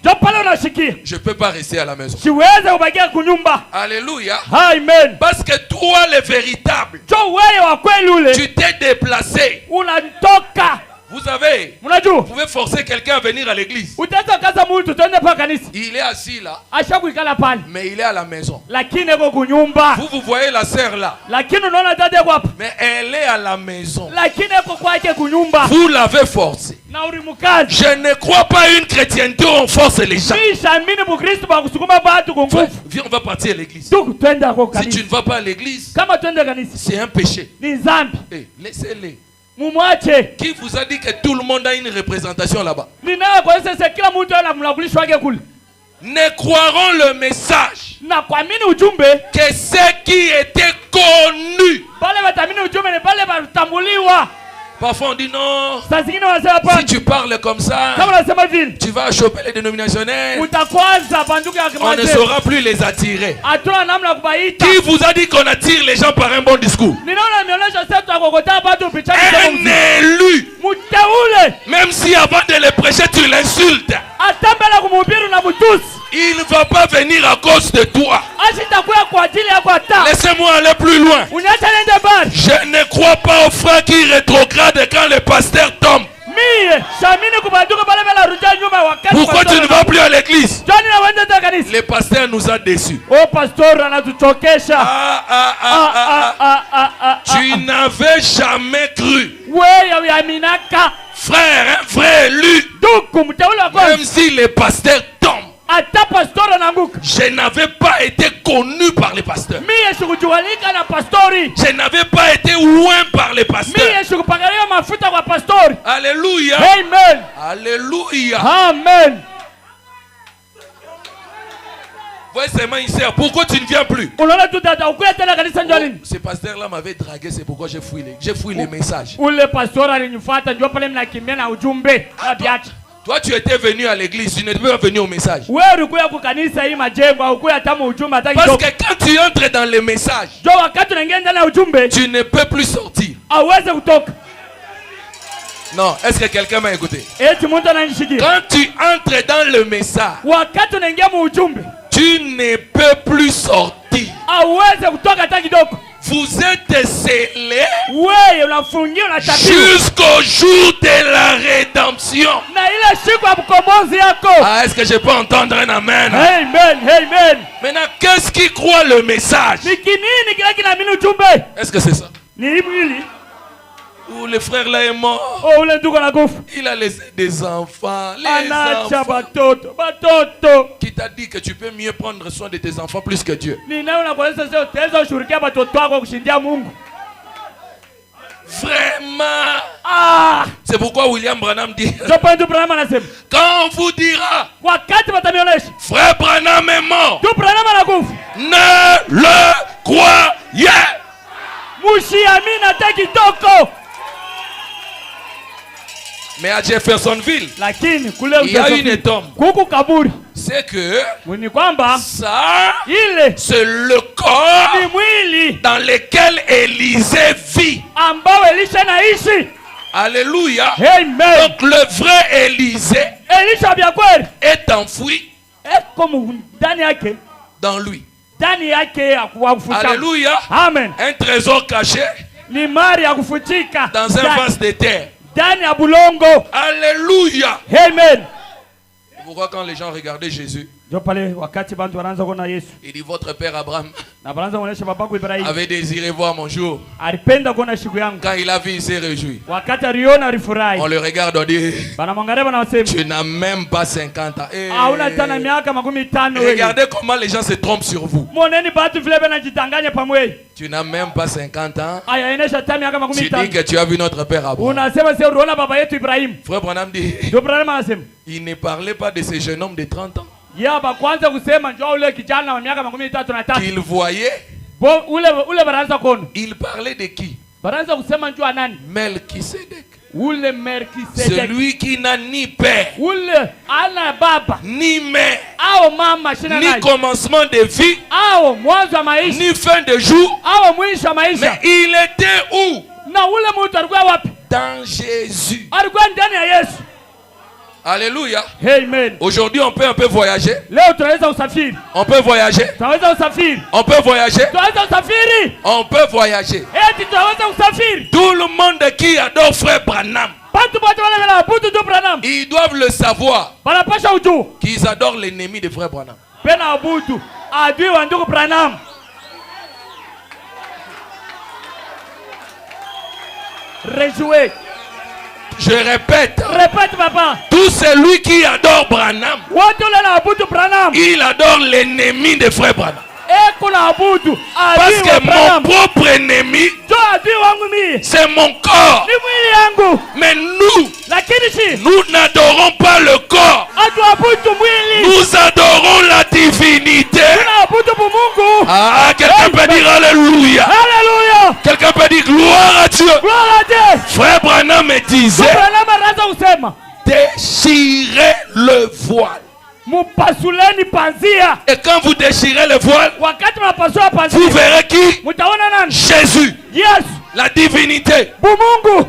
B: je ne peux pas rester à la maison. Alléluia.
C: Amen.
B: Parce que toi le véritable, tu t'es déplacé. Vous savez, vous pouvez forcer quelqu'un à venir à l'église. Il est assis là, mais il est à la maison. Vous voyez la sœur là, mais elle est à la maison. Vous l'avez forcée. Je ne crois pas une chrétienté où on force les gens. Viens, on va partir à l'église. Si tu ne vas pas à l'église, c'est un péché. Hey, laissez-les. Qui vous a dit que tout le monde a une représentation là-bas? Ne croirons le message que ceux qui étaient connus. Parfois on dit non. Si tu parles comme ça, tu vas choper les dénominationnels. On ne saura plus les attirer. Qui vous a dit qu'on attire les gens par un bon discours? Un élu. Même si avant de le prêcher tu l'insultes, il ne va pas venir à cause de toi. Laissez-moi aller plus loin. Je ne crois pas aux frères qui rétrogradent quand le pasteur tombe. Pourquoi tu ne vas plus à l'église? Le pasteur nous a déçus. Tu n'avais jamais cru. Frère, un vrai élu, même si le pasteur tombe, je n'avais pas été connu par les pasteurs. Je n'avais pas été loin par les pasteurs. Alléluia.
C: Amen.
B: Alléluia.
C: Amen.
B: Voyez seulement ici, pourquoi tu ne viens plus? Ce pasteur-là m'avait dragué, c'est pourquoi j'ai fui les messages. Toi, tu étais venu à l'église, tu n'étais pas venu au message. Parce que quand tu entres dans les messages, tu ne peux plus sortir. Non, est-ce que quelqu'un m'a écouté? Quand tu entres dans le message, tu ne peux plus sortir. Vous êtes scellés jusqu'au jour de la rédemption. Ah, est-ce que je peux entendre un amen?
C: Amen, amen.
B: Maintenant, qu'est-ce qui croit le message? Est-ce que c'est ça? Ou le frère là est mort. Il a laissé des enfants. Les enfants. Qui t'a dit que tu peux mieux prendre soin de tes enfants plus que Dieu? Vraiment. C'est pourquoi William Branham dit,
C: Ndio point tu Branham anasema.
B: quand on vous dira,
C: Wakati watamionesha.
B: frère Branham est mort,
C: Tu Branham anakufa.
B: ne le croyez.
C: Mushiamini hata kitoko.
B: Mais à Jeffersonville,
C: Lakini kule
B: il y a une tombe.
C: kuku kaburi.
B: C'est que
C: Ni kwamba
B: ça,
C: ile
B: c'est le corps
C: ni mwili
B: dans lequel Élisée vit.
C: ambao Elisha anaishi.
B: Alléluia.
C: Amen.
B: Donc le vrai Élisée
C: Elisha bya kweli
B: est enfoui
C: eko ndani yake,
B: dans lui.
C: ndani yake ya kufutika.
B: Alléluia.
C: Amen.
B: Un trésor caché
C: Ni mali ya kufutika
B: dans un vase de terre.
C: ndani ya bulongo.
B: Alléluia.
C: Amen.
B: Pourquoi quand les gens regardaient Jésus,
C: Ndio pale wakati bantu wanaanza kuona Yesu
B: il dit votre père Abraham
C: na wanaanza kuonesha babako Ibrahim
B: avait désiré voir mon jour.
C: alipenda kuona siku yangu.
B: Quand il a vu, il s'est réjoui.
C: Wakati aliona
B: On
C: alifurahi.
B: le regarde, on dit,
C: Banamwangalia banasema
B: tu n'as même pas 50 ans. Eh,
C: hauna tena miaka 50 wewe.
B: regardez comment les gens se trompent sur vous.
C: Moneni batu vile banajidanganya pamwe.
B: Tu n'as même pas 50 ans.
C: Aya inesha tena miaka
B: Tu dis
C: 50.
B: que tu as vu notre père Abraham.
C: Unasema sio unaona baba yetu Ibrahim.
B: Frère Branham dit,
C: Ndio Branham anasema.
B: il ne parlait pas de ce jeune homme de 30 ans.
C: Ya ba kwanza kusema njoo ule kijana wa miaka 33.
B: Qu'il voyait,
C: Bo ule baraza kono.
B: il parlait de qui?
C: Baraza kusema njoo nani?
B: Melchisedec.
C: Ule Melkisedek.
B: Celui qui n'a ni père,
C: Ule ana baba
B: ni mère,
C: au mama shina
B: ni
C: naye.
B: commencement de vie,
C: Au mwanzo wa maisha.
B: ni fin de jour.
C: Au mwisho wa
B: Mais
C: maisha.
B: il était où?
C: Na ule mtu alikuwa wapi?
B: Dans Jésus.
C: Alikuwa ndani ya Yesu.
B: Alléluia.
C: Amen.
B: Aujourd'hui, on peut un peu voyager.
C: Leo tunaweza usafiri.
B: On peut voyager.
C: Tunaweza usafiri.
B: On peut voyager.
C: Tunaweza usafiri.
B: On peut voyager.
C: Eti tunaweza usafiri.
B: Tout le monde qui adore frère Branham,
C: Batu bote wale wanaabudu tu Branham.
B: ils doivent le savoir
C: Wanapasha ujue.
B: qu'ils adorent l'ennemi de frère Branham.
C: Pena abudu adui wa ndugu Branham. Rejouer.
B: Je répète,
C: Répète papa.
B: tout celui qui adore Branham,
C: Watu wale wanaabudu Branham.
B: il adore l'ennemi de frère Branham.
C: Eko na abudu
B: Parce
C: adui wa
B: que mon
C: Branham.
B: propre ennemi,
C: Jo adui wangu mie.
B: c'est mon corps.
C: Ni mwili yangu.
B: Mais nous,
C: Lakini si
B: nous n'adorons pas le corps.
C: atuabudu mwili.
B: Nous adorons la divinité.
C: Tunaabudu Mungu.
B: Ah, quelqu'un peut dire Alléluia.
C: Hallelujah.
B: Quelqu'un peut dire gloire à Dieu.
C: Gloire à Dieu.
B: Frère Branham me disait,
C: Branham anaanza kusema
B: déchirez le voile.
C: mupasuleni panzia.
B: Et quand vous déchirez le voile,
C: Wakati mnapasua
B: vous
C: panzia
B: verrez qui?
C: mtaona nani?
B: Jésus,
C: Yesu.
B: la divinité.
C: Mungu.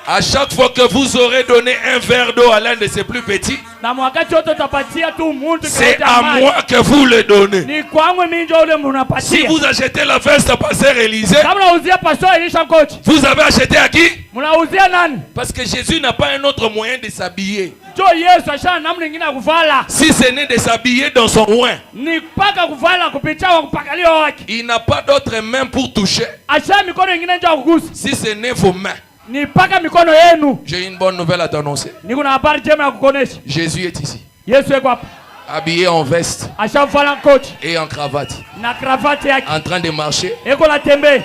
B: À chaque fois que vous aurez donné un verre d'eau à l'un de ses plus petits,
C: Na wakati wote utapatia tu mtu
B: c'est
C: kidogo cha
B: à
C: maji.
B: moi que vous le donnez.
C: Ni kwangu mimi ndio ule
B: Si
C: mnapatia.
B: vous achetez la veste à pasteur Élisée,
C: Kama unauzia pastor Elisha coach,
B: vous avez acheté à qui?
C: mnauzia nani?
B: Parce que Jésus n'a pas un autre moyen de s'habiller.
C: Jo Yesu ashana namna nyingine ya kuvala.
B: Si ce n'est de s'habiller dans son oin,
C: Ni paka kuvala kupitia kwa kupakalia wake.
B: il n'a pas d'autre main pour toucher.
C: Asha mikono nyingine ndio kugusa.
B: Si ce n'est vos mains,
C: Ni paka mikono yenu.
B: j'ai une bonne nouvelle à t'annoncer.
C: Niko na habari njema ya kukuonesha.
B: Jésus est ici,
C: Yesu yuko hapa.
B: habillé en veste
C: Ashavala coach
B: et en cravate,
C: na kravati yake.
B: en train de marcher.
C: Eko la tembe.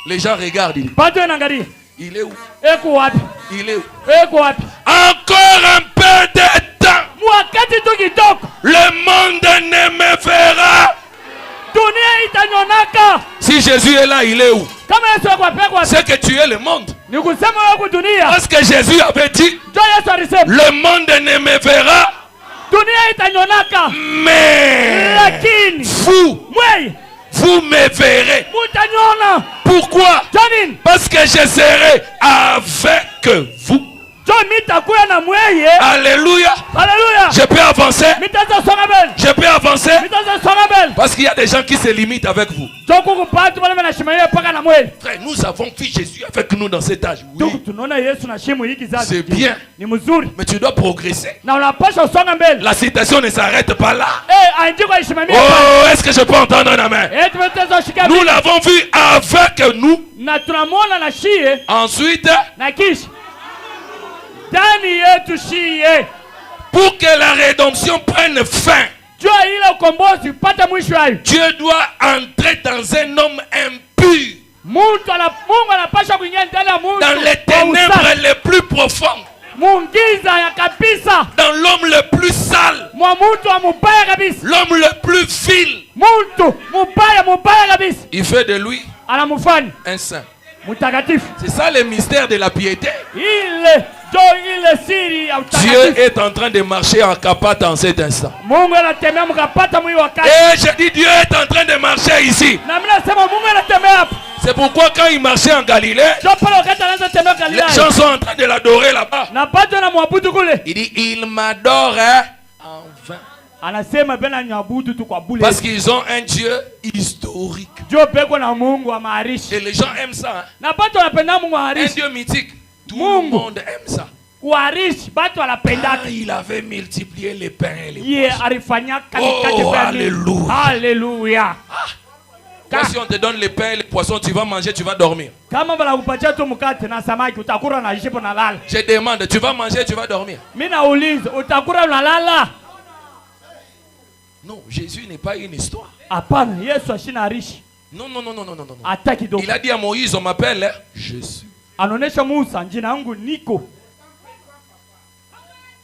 B: Les gens regardent, ils disent,
C: Bado wanaangalia.
B: il est où?
C: Eko wapi?
B: Il est où?
C: Eko wapi?
B: Encore un peu de temps,
C: Wakati tu kitoko.
B: le monde ne me verra.
C: Dunia itanyonaka.
B: Si Jésus est là, il est où?
C: Kama Yesu yuko hapa kwa
B: C'est que tu es le monde.
C: ni kusema wewe kwa dunia.
B: Parce que Jésus avait dit,
C: Jo Yesu alisema
B: le monde ne me verra,
C: dunia itanyonaka.
B: mais
C: Lakini mwei
B: vous me verrez.
C: mutanyona.
B: Pourquoi?
C: Janini?
B: Parce que je serai avec vous.
C: Jo mitakuya na mweye.
B: Alléluia.
C: Haleluya.
B: Je peux avancer.
C: Mitaza songa mbele.
B: Je peux avancer.
C: Mitaza songa mbele.
B: Parce qu'il y a des gens qui se limitent avec vous.
C: Jo kukupata wale wanashimamia paka na mweye.
B: Frère, nous avons vu Jésus avec nous dans cet âge.
C: Ndugu
B: Oui,
C: tunaona Yesu na shimu hiki kizazi.
B: c'est bien.
C: Ni mzuri.
B: Mais tu dois progresser.
C: Na unapaswa usonga mbele.
B: La citation ne s'arrête pas là.
C: Andiko ishimamia.
B: Oh, est-ce que je peux entendre un amen?
C: Tumetaza shika
B: Nous
C: mbele.
B: l'avons vu avec nous.
C: Na tunamwona na shie
B: Ensuite,
C: na kisha ndani yetu shie.
B: pour que la rédemption prenne fin,
C: Jua ile ukombozi upate mwisho hayo.
B: Dieu doit entrer dans un homme impur.
C: Mungu anapasha kuingia ndani ya Mungu.
A: Dans les ténèbres les plus profondes.
C: Mungiza ya kabisa.
A: Dans l'homme le plus sale.
C: Mwa mtu wa mubaya kabisa.
A: L'homme le plus vil.
C: Mtu mubaya kabisa.
A: Il fait de lui un saint.
C: Mutagatifu.
A: C'est ça le mystère de la piété.
C: Dieu
A: est en train de marcher en capate en cet instant.
C: Mungu anatembea mkapata mwi wakati.
A: Et je dis Dieu est en train de marcher ici.
C: Na mimi nasema Mungu anatembea hapa.
A: C'est pourquoi quand il marchait en Galilée, les gens sont en train de l'adorer là-bas. Il dit, il m'adore en vain. Parce qu'ils ont un Dieu historique. Et les gens aiment ça. Hein? Un Dieu mythique. Tout le monde aime ça. Il avait multiplié les pains et les poissons. Oh, alléluia.
C: Alléluia.
A: Quand si on te donne les pains et les poissons, tu vas manger, tu vas dormir. Je demande, tu vas manger, tu vas dormir. Non, Jésus n'est pas une histoire. Non, non, non, non, non, non, non. Il a dit à Moïse, on m'appelle Jésus.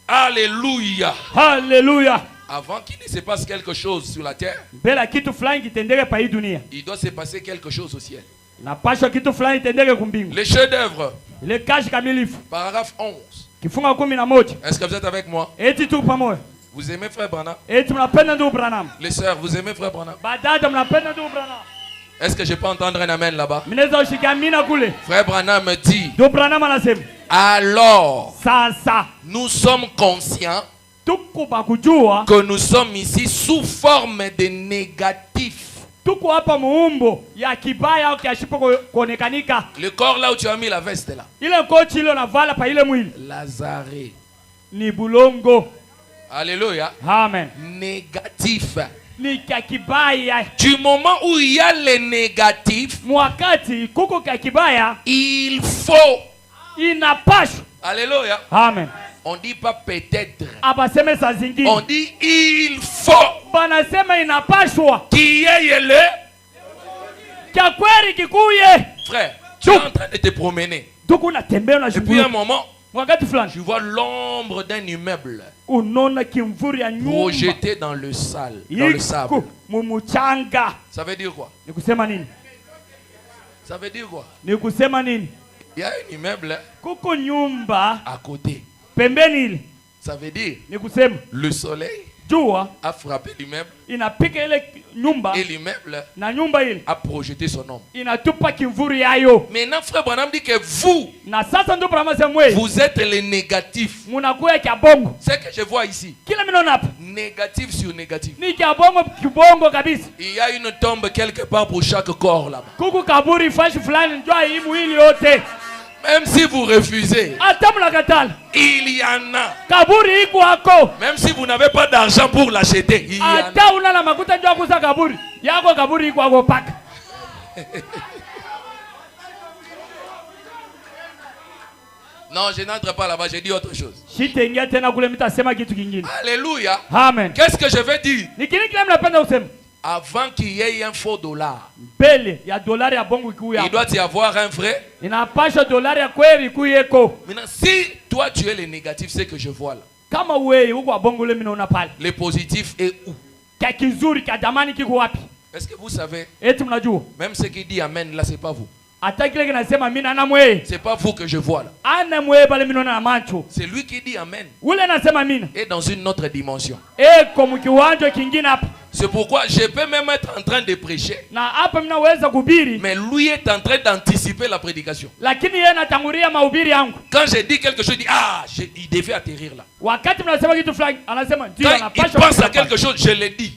A: Alléluia.
C: Alléluia.
A: Avant qu'il ne se passe quelque chose sur la terre, il doit se passer quelque chose au ciel. Les chefs-d'œuvre, paragraphe 11. Est-ce que vous êtes avec moi? Vous aimez Frère Branham? Les sœurs, vous aimez Frère Branham? Est-ce que je peux entendre un amen là-bas? Frère Branham me dit, alors nous sommes conscients que nous sommes ici sous forme de négatif. Le corps là où tu as mis la veste là. Lazare. Alléluia.
C: Amen.
A: Négatif. Du moment où il y a les négatifs, il faut. Alléluia.
C: Amen.
A: On dit pas peut-être. On dit il faut. Qui est le? Frère, tu es en train de te promener. Et puis un moment, tu vois l'ombre d'un immeuble projeté dans le sable. Ça veut dire quoi? Ça veut dire quoi? Il y a un immeuble à côté. Ça veut dire le soleil a frappé l'immeuble et l'immeuble a projeté son ombre. Maintenant, Frère Branham dit que vous êtes les négatifs. Ce que je vois ici, négatif sur négatif. Il y a une tombe quelque part pour chaque corps là-bas. Même si vous refusez, il y en a. Même si vous n'avez pas d'argent pour l'acheter, il y en a. Non, je n'entre pas là-bas, j'ai dit autre chose. Alléluia.
C: Amen.
A: Qu'est-ce que je veux dire? Avant qu'il y ait un faux dollar, il doit y avoir un vrai. Maintenant, si toi tu es le négatif, c'est que je vois là. Le positif est où? Est-ce que vous savez? Même ce qui dit amen là, c'est pas vous. C'est pas vous que je vois là. C'est lui qui dit amen. Et dans une autre dimension. C'est pourquoi je peux même être en train de prêcher, mais lui est en train d'anticiper la prédication. Quand je dis quelque chose, il dit il devait atterrir là. Quand il pense à quelque chose, je le dis.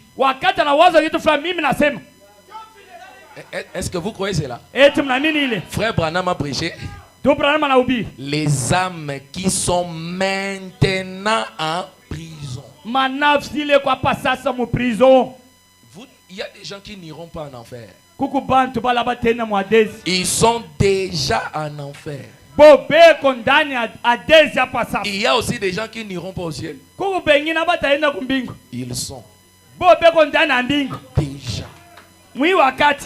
A: Est-ce que vous croyez cela? Frère Branham a prêché les âmes qui sont maintenant en prison. Il y a des gens qui n'iront pas en enfer. Ils sont déjà en enfer. Il y a aussi des gens qui n'iront pas au ciel. Ils sont déjà.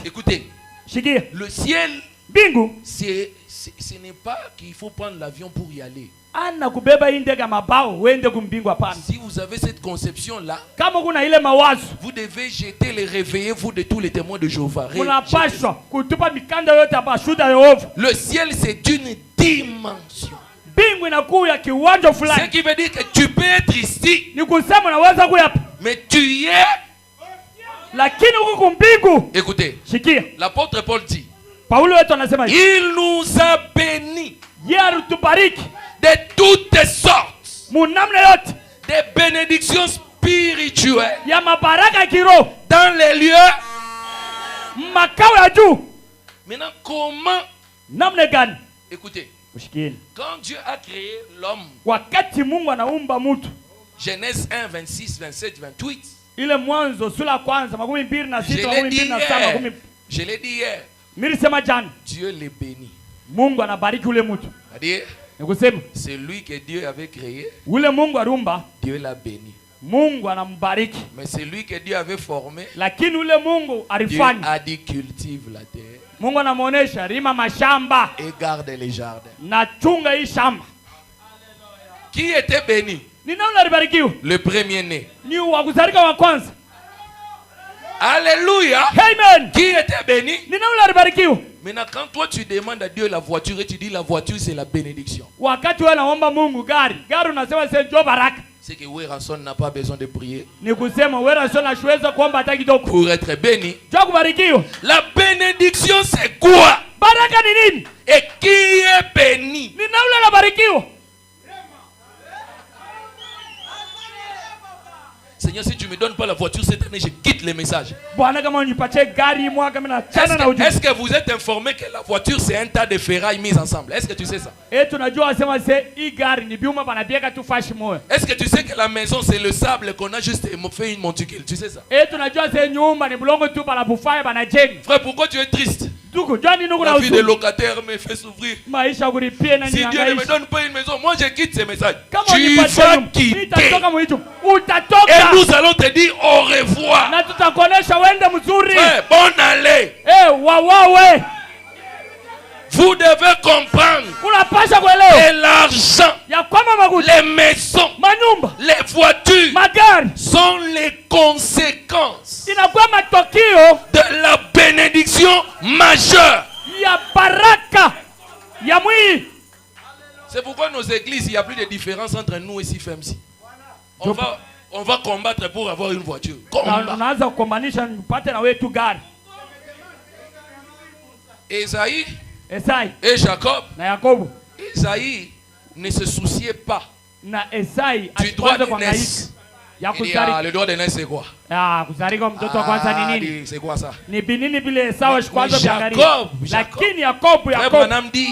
A: Écoutez,
C: Shikia.
B: Le ciel,
C: Bingu.
B: ce n'est pas qu'il faut prendre l'avion pour y aller.
C: Ana kubeba indega mabao wende kumbingu hapana.
B: Si vous avez cette conception-là,
C: Kama kuna ile mawazo,
B: vous devez jeter les réveillés, vous, de tous les témoins de Jéhovah.
C: munapashwa kutupa mikanda yote abashuda Yehova.
B: Le ciel, c'est une dimension.
C: Bingu inakuya kiwanja
B: Ce
C: fulani.
B: qui veut dire que tu peux être ici,
C: Ni kusema unaweza kuya hapa,
B: mais tu y es.
C: lakini huko kumbingu.
B: Écoutez,
C: Shikia.
B: l'apôtre Paul dit,
C: Paulo wetu anasema hivi.
B: il nous a bénis
C: Yeye alitubariki
B: de toutes sortes,
C: munamna yote
B: des bénédictions spirituelles
C: ya mabaraka ya kiroho
B: dans les lieux.
C: makao ya juu.
B: Maintenant, comment?
C: Namna gani?
B: Écoutez,
C: Ushikieni.
B: quand Dieu a créé l'homme,
C: Wakati Mungu anaumba mtu,
B: Genèse 1, 26, 27, 28,
C: ile Mwanzo sura ya kwanza 26
B: je l'ai dit
C: 27
B: hier, je l'ai dit hier,
C: nilisema jana,
B: Dieu les bénit.
C: Mungu anabariki ule mtu.
B: C'est-à-dire,
C: Nikusema
B: c'est lui que Dieu avait créé,
C: ule Mungu aliumba,
B: Dieu l'a béni.
C: Mungu anambariki,
B: Mais c'est lui que Dieu avait formé,
C: lakini ule Mungu
B: Dieu
C: alifanya,
B: a dit cultive la terre
C: Mungu anamuonesha rima mashamba
B: et garde les jardins.
C: na chunga hii shamba.
B: Qui était béni?
C: Ni nani alibarikiwa?
B: Le premier-né.
C: Ni wa kuzalika wa kwanza.
B: Alléluia.
C: Amen.
B: Qui était béni?
C: Ni nani alibarikiwa?
B: Maintenant, quand toi tu demandes à Dieu la voiture et tu dis la voiture c'est la bénédiction,
C: Wakati wewe naomba Mungu gari unasema sasa ndio baraka.
B: c'est que Weranson n'a pas besoin de prier
C: Ni kusema wewe sio unashweza kuomba hata kidogo.
B: pour être béni.
C: Ndio kubarikiwa.
B: La bénédiction c'est quoi?
C: Baraka ni nini?
B: Et qui est béni?
C: Ni nani anabarikiwa?
B: Seigneur, si tu ne me donnes pas la voiture cette année, je quitte les messages.
C: Bwana kama unipatie gari mwaka mimi nachana na ujumbe.
B: Est-ce que vous êtes informé que la voiture c'est un tas de ferrailles mises ensemble? Est-ce que tu sais ça?
C: Tunajua sema hii gari ni biuma banabieka tu fashi moyo.
B: Est-ce que tu sais que la maison c'est le sable qu'on a juste fait une monticule? Tu sais ça?
C: Tunajua nyumba ni bulongo tu banabufaya banajenga.
B: Frère, pourquoi tu es triste?
C: Duku, jani nuko na
B: La vie de
C: usuni.
B: locataire me fait souffrir.
C: Maisha kulipia na
B: Si Dieu ne me
C: nihangaisha.
B: donne pas une maison, moi je quitte ces messages.
C: Kama
B: Tu
C: unipatie
B: vas
C: nyumba,
B: quitter.
C: nitatoka mwitu.
B: Et
C: Utatoka.
B: nous allons te dire au revoir.
C: Na tutakuonesha wende mzuri.
B: Frère, bonne année.
C: Wawawe.
B: Vous devez comprendre
C: Unapasha kuelewa.
B: que l'argent,
C: Ya kwamba maguta,
B: les maisons,
C: manyumba,
B: les voitures
C: magari
B: sont les conséquences
C: inakuwa matokeo
B: de la bénédiction majeure.
C: ya baraka ya mwili.
B: C'est pourquoi nos églises, il n'y a plus de différence entre nous et CFMC. On va combattre pour avoir une voiture. Combat.
C: Unaanza kukombanisha upate na wewe tu gari.
B: Esaïe
C: Esai
B: et Jacob.
C: na Yakobo.
B: Esaïe ne se souciait pas
C: Na Esai
B: du droit
C: ashikwaza
B: de
C: kwa
B: naissance.
C: ya
B: Il dit, ah,
C: kuzalika.
B: le droit de naissance c'est quoi?
C: Kuzalika mtoto wa kwanza ni nini?
B: dit, c'est quoi ça?
C: Ni binini vile Esau ashikwaza
B: Jacob,
C: biangalia.
B: Jacob.
C: Lakini Yakobo
B: Frère Branham dit,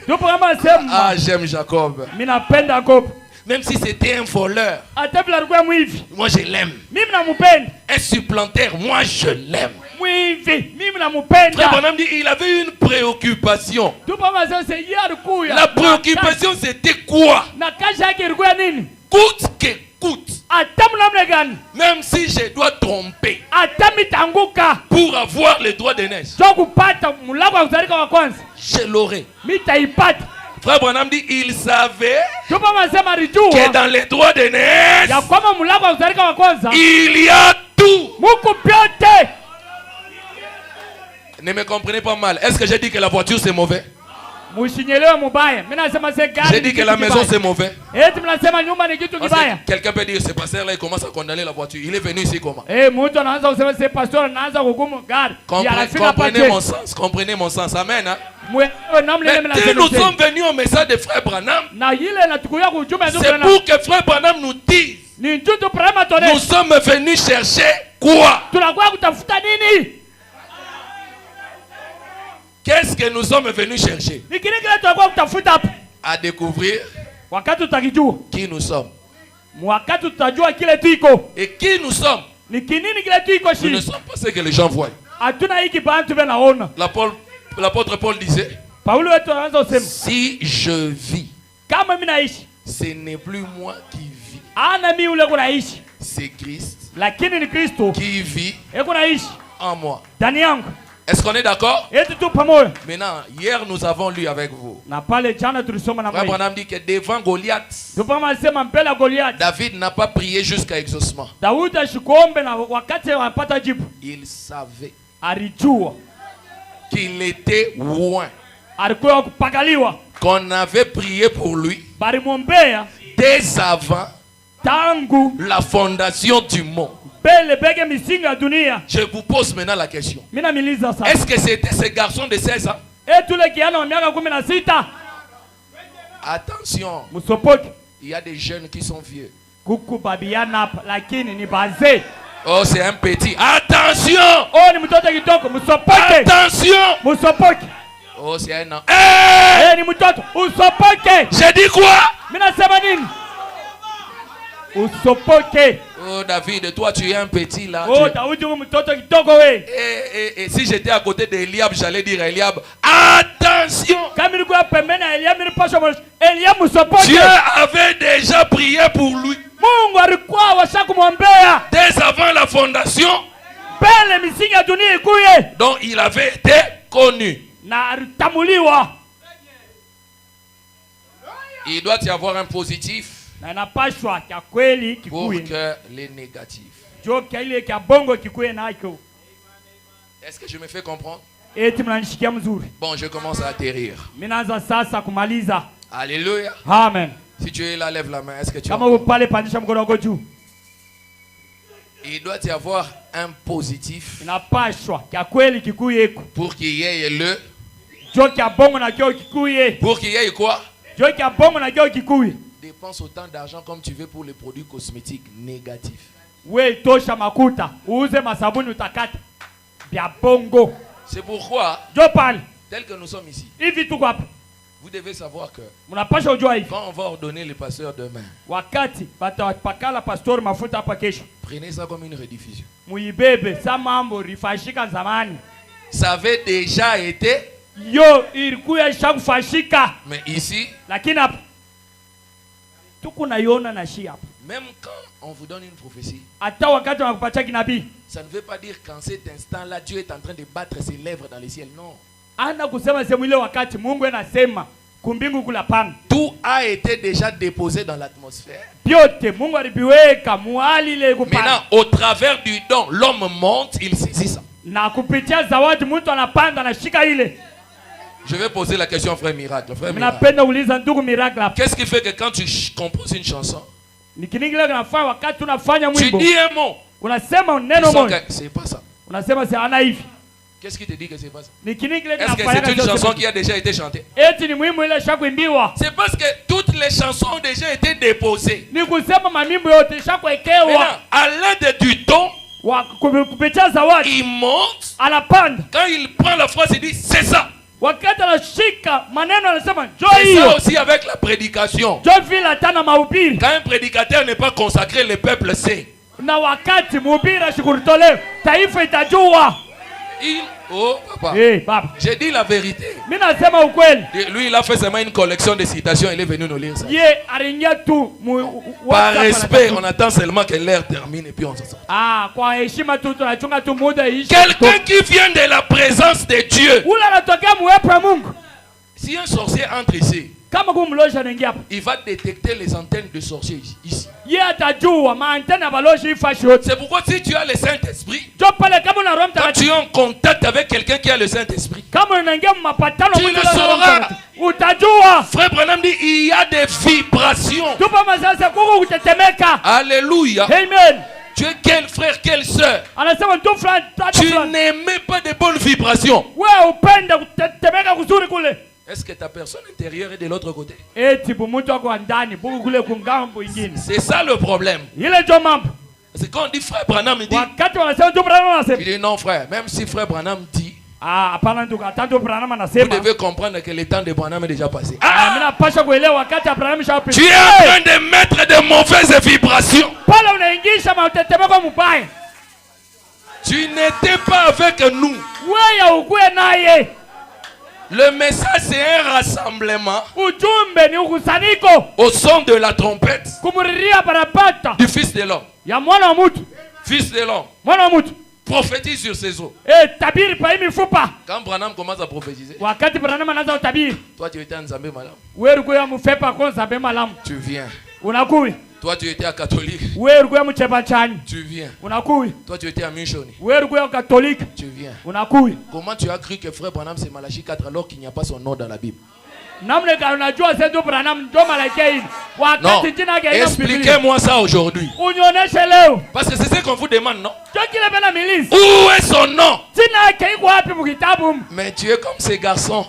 C: Tupo kama sema.
B: ah, j'aime Jacob.
C: Mimi napenda Yakobo.
B: Même si c'était un voleur,
C: Hata bila alikuwa mwivi.
B: moi je l'aime.
C: Mimi nampenda.
B: Un supplantaire, moi je l'aime.
C: Mwivi. Mimi
B: Frère
C: nampenda.
B: Branham dit, il avait une préoccupation.
C: Tupo kama sema c'est hier kuya.
B: La préoccupation c'était quoi?
C: Na kazi yake ilikuwa nini?
B: Coûte que coûte.
C: Hata mnamna gani?
B: Même si je dois tromper
C: Hata mitanguka.
B: pour avoir le droit de naissance,
C: Sio kupata mlango wa kuzalika wa kwanza.
B: je l'aurai.
C: Mitaipata.
B: Frère Branham dit, il savait
C: Tupo masema alijua
B: que dans les droits de
C: ya
B: naissance,
C: kwamba mlango wa kuzalika wa kwanza
B: il y a tout.
C: Mungu vyote.
B: Ne me comprenez pas mal. Est-ce que j'ai dit que la voiture c'est mauvais?
C: Msinyelewe mubaya. Mimi nasema c'est gari.
B: J'ai dit que la maison c'est mauvais.
C: Eti mnasema nyumba ni kitu
B: Parce
C: kibaya.
B: que quelqu'un peut dire ce pasteur là il commence à condamner la voiture. Il est venu ici comment?
C: Mtu anaanza kusema c'est pastor anaanza kuhukumu gari.
B: Comprenez mon sens. Comprenez mon sens. Amen. Hein?
C: Mwe namna ile
B: Mais nous sommes venus au message de frère Branham.
C: na ile natukuya kujumbe ndio
B: C'est pour que frère Branham nous dise.
C: ni njutu prema tone.
B: Nous sommes venus chercher quoi?
C: Tunakuwa kutafuta nini?
B: Qu'est-ce que nous sommes venus chercher?
C: Ni kile kile tunakuwa kutafuta hapa.
B: À découvrir
C: Wakati tutakijua.
B: qui nous sommes.
C: Wakati tutajua kile tuiko.
B: Et qui nous sommes?
C: Ni kinini kile tuiko
B: Nous ne
C: shi.
B: sommes pas ce que les gens voient.
C: Hatuna hiki bantu benaona.
B: L'apôtre Paul disait,
C: Paulo wetu anaanza kusema
B: si je vis,
C: kama mimi naishi,
B: ce n'est plus moi qui vis,
C: ana mimi ule kunaishi,
B: c'est Christ
C: lakini ni Kristo
B: qui vit
C: kunaishi
B: en moi.
C: ndani yangu.
B: Est-ce qu'on est d'accord?
C: eti tu pamoja.
B: Maintenant, hier nous avons lu avec vous.
C: Na pale jana tulisoma na
B: Frère
C: mimi.
B: Branham dit que devant Goliath,
C: Tupama alisema mbele ya Goliath.
B: David n'a pas prié jusqu'à exaucement.
C: Daudi ashikuombe na wakati anapata jibu.
B: Il savait
C: Alijua.
B: qu'il était loin,
C: Alikuwa kupagaliwa.
B: qu'on avait prié pour lui
C: Balimwombea
B: dès avant
C: tangu
B: la fondation du monde.
C: bele bege misingi ya dunia.
B: Je vous pose maintenant la question.
C: Mina miliza sasa.
B: Est-ce que c'était ce garçon de 16 ans?
C: Tule kiana wa miaka 16.
B: Attention,
C: Musopoke.
B: il y a des jeunes qui sont vieux.
C: Kuku babiana hapa lakini ni bazee.
B: Oh, c'est un petit. Attention!
C: Oh ni mtoto kitoko musopoke.
B: Attention!
C: Musopoke.
B: Oh, c'est un an. Hey!
C: Ni mtoto usopoke.
B: J'ai dit quoi?
C: Mina sema nini? Usopoke.
B: Oh, David, toi, tu es un petit là.
C: Oh Daudi ni mtoto kitoko we.
B: Et si j'étais à côté d'Eliab, j'allais dire à Eliab, attention!
C: Kama nilikuwa pembeni ya Eliabu nilipaswa Eliabu musopoke.
B: Dieu avait déjà prié pour lui.
C: Mungu alikuwa washakumwombea
B: Dès avant la fondation,
C: bele misingi ya dunia ikuye.
B: dont il avait été connu.
C: Na alitamuliwa.
B: Il doit y avoir un positif
C: Na inapashwa kia kweli
B: pour
C: kikuye.
B: que les négatifs.
C: Jo kia ile kia bongo kikuye nacho.
B: Est-ce que je me fais comprendre?
C: Eti mnanishikia mzuri.
B: Bon, je commence à atterrir.
C: Minaanza sasa kumaliza.
B: Alléluia.
C: Amen.
B: Si tu es là, lève la main. Est-ce que tu
C: Kama
B: as...
C: uko pale pandisha mkono wako juu.
B: Il doit y avoir un positif
C: Inapashwa kia kweli kikuye iko.
B: pour qu'il y ait le...
C: Jo kia bongo na kio kikuye.
B: Pour qu'il y ait quoi?
C: Jo kia bongo na kio kikuye.
B: Dépense autant d'argent comme tu veux pour les produits cosmétiques négatifs.
C: We tosha makuta. Uuze masabuni utakata. Bia bongo.
B: C'est pourquoi,
C: Jo pale.
B: tel que nous sommes ici,
C: Hivi tuko hapa.
B: vous devez savoir que
C: Mnapasha ujua hivi.
B: quand on va ordonner les pasteurs demain,
C: Wakati batapakala pastor mafuta hapa kesho.
B: prenez ça comme une rediffusion.
C: Muibebe sa mambo rifashika zamani.
B: Ça avait déjà été,
C: Yo ilikuwa ishakufashika.
B: mais ici,
C: Lakini hapa tuko naiona na shi hapa.
B: même quand on vous donne une prophétie,
C: Hata wakati wanakupatia kinabii,
B: ça ne veut pas dire qu'en cet instant-là, Dieu est en train de battre ses lèvres dans le ciel. Non.
C: ana kusema sehemu ile wakati Mungu anasema kumbingu kula pana.
B: Tout a été déjà déposé dans l'atmosphère.
C: Byote Mungu alibiweka muhali ile kupana.
B: Maintenant, au travers du don, l'homme monte, il saisit ça.
C: Na kupitia zawadi mtu anapanda anashika ile.
B: Je vais poser la question, frère Miracle. Frère Miracle.
C: Ninapenda uliza ndugu miracle hapa.
B: Qu'est-ce qui fait que quand tu composes une chanson,
C: Ni kinini kile kinafanya wakati unafanya
B: tu
C: mwimbo?
B: dis un mot,
C: Unasema
B: tu
C: neno
B: sens
C: moja.
B: que c'est pas ça.
C: Unasema c'est ana hivi.
B: Qu'est-ce qui te dit que c'est pas ça?
C: Ni kinini kile
B: Est-ce que
C: kinafanya?
B: c'est une chanson qui a déjà été chantée?
C: Eti ni mwimbo ile shakuimbiwa.
B: C'est parce que toutes les chansons ont déjà été déposées.
C: Ni kusema mamimbo yote shakuekewa.
B: Maintenant, à l'aide du don,
C: Kupitia zawadi
B: il monte.
C: anapanda.
B: Quand il prend la phrase, il dit c'est ça.
C: Wakati anashika maneno anasema jo
B: C'est ça
C: hiyo.
B: aussi avec la prédication.
C: Jo vile atana mahubiri.
B: Quand un prédicateur n'est pas consacré, le peuple sait.
C: Na wakati mhubiri ashikurutolewe, taifa itajua.
B: Oh, papa.
C: Baba.
B: J'ai dit la vérité.
C: Mimi nasema ukweli.
B: Lui, il a fait seulement une collection de citations. Il est venu nous lire ça.
C: Ye aringia tu
B: Par respect, on attend seulement que l'heure termine et puis on s'en sort.
C: kwa heshima tu tunachunga tu muda ishi.
B: Quelqu'un qui vient de la présence de Dieu.
C: Ule anatokea muwepo wa Mungu.
B: Si un sorcier entre ici,
C: Kama kumlosha anaingia hapa.
B: il va détecter les antennes de sorciers ici.
C: Ye atajua maantena baloshi ifashi yote.
B: C'est pourquoi si tu as le Saint-Esprit,
C: Jo pale kama una Roho
B: quand
C: Mtakatifu.
B: tu es en contact avec quelqu'un qui a le Saint-Esprit,
C: Kama unaingia mapatano
B: tu le sauras.
C: utajua.
B: Frère Branham dit, il y a des vibrations.
C: Tupa masasa kuku kutetemeka.
B: Alléluia.
C: Amen.
B: Tu es quel frère, quelle sœur?
C: Anasema mtu fulani tatu
B: Tu
C: fulani.
B: n'aimais pas de bonnes vibrations.
C: Wewe upende kutetemeka kuzuri kule.
B: Est-ce que ta personne intérieure est de l'autre côté?
C: Eti bumutu wako wa ndani buku kule kungambo ingine.
B: C'est ça le problème.
C: Ile jo mambo.
B: C'est quand on dit frère Branham, il dit,
C: Wakati wanasema tu Branham anasema.
B: il dit non frère, même si frère Branham dit,
C: Hapana ndugu, tanto Branham
B: vous
C: anasema.
B: devez comprendre que le temps de Branham est déjà passé.
C: Mimi napasha kuelewa wakati Branham shapita.
B: Tu es en train de mettre de mauvaises vibrations.
C: Pale unaingisha mautetemeko mubaya.
B: Tu n'étais pas avec nous.
C: Wewe ukue naye.
B: Le message c'est un rassemblement
C: Ujumbe ni ukusanyiko.
B: au son de la trompette
C: Kumuriria barabata.
B: du Fils de l'homme.
C: Ya mwana wa mtu.
B: Fils de l'homme.
C: Mwana wa mtu.
B: Prophétise sur ces eaux.
C: Tabiri pa hii mifupa.
B: Quand Branham commence à prophétiser,
C: Wakati Branham anaanza utabiri,
B: toi tu étais en Zambé madame.
C: wewe ulikuwa mfepa kwanza be malamu.
B: Tu viens.
C: Unakuja.
B: Toi tu étais à catholique.
C: Wewe ulikuwa mcheba chani.
B: Tu viens.
C: Unakuja.
B: Toi tu étais à Michoni.
C: Wewe ulikuwa catholique.
B: Tu viens.
C: Unakuja.
B: Comment tu as cru que frère Branham c'est Malachie 4 alors qu'il n'y a pas son nom dans la Bible?
C: Namna gani unajua sasa Branham ndo malaika hivi?
B: Non,
C: Wakati jina yake ina
B: expliquez-moi ça aujourd'hui.
C: Unionyeshe leo.
B: Parce que c'est ce qu'on vous demande, non?
C: Chokile bena milisi.
B: Où est son nom?
C: Jina yake iko wapi mkitabu?
B: Mais tu es comme ces garçons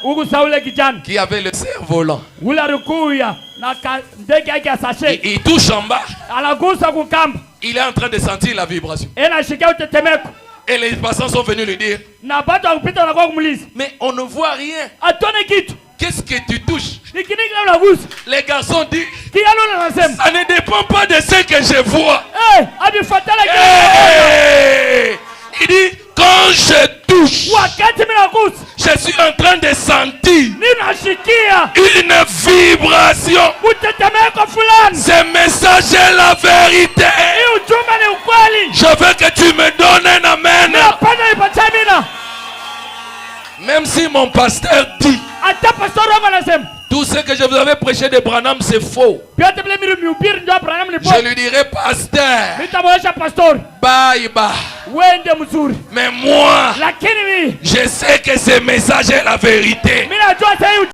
C: Ugu Saule kijana.
B: qui avaient le cerf-volant.
C: Ula rukuya na ndege yake asashe.
B: Il touche en bas.
C: Anagusa kukamba.
B: Il est en train de sentir la vibration.
C: Ena shikia utetemeko.
B: Et les passants sont venus lui dire,
C: Na bado akupita na kwa kumulisi.
B: mais on ne voit rien.
C: Atone kitu.
B: Qu'est-ce que tu touches?
C: Ikininga unagusa.
B: Les garçons disent,
C: Kialo anasema.
B: ça ne dépend pas de ce que je vois.
C: Abifuatana kitu.
B: Hey! Il dit, quand je touche,
C: Wakati mimi nagusa.
B: je suis en train de sentir
C: Ninashikia
B: une vibration.
C: utetemeko fulani.
B: Ce message est la vérité.
C: Hii ujumbe ni ukweli.
B: Je veux que tu me donnes un amen.
C: Napenda nipatie mina.
B: Même si mon pasteur dit,
C: Hata pastor wangu anasema.
B: tout ce que je vous avais prêché de Branham c'est faux.
C: Vyote vile mimi mhubiri ndio Branham ni
B: Je
C: bora.
B: lui dirai, pasteur,
C: Nitamwonyesha pastor.
B: bye bye.
C: Wende mzuri.
B: Mais moi,
C: Lakini mimi
B: je sais que ce message est la vérité.
C: najua sasa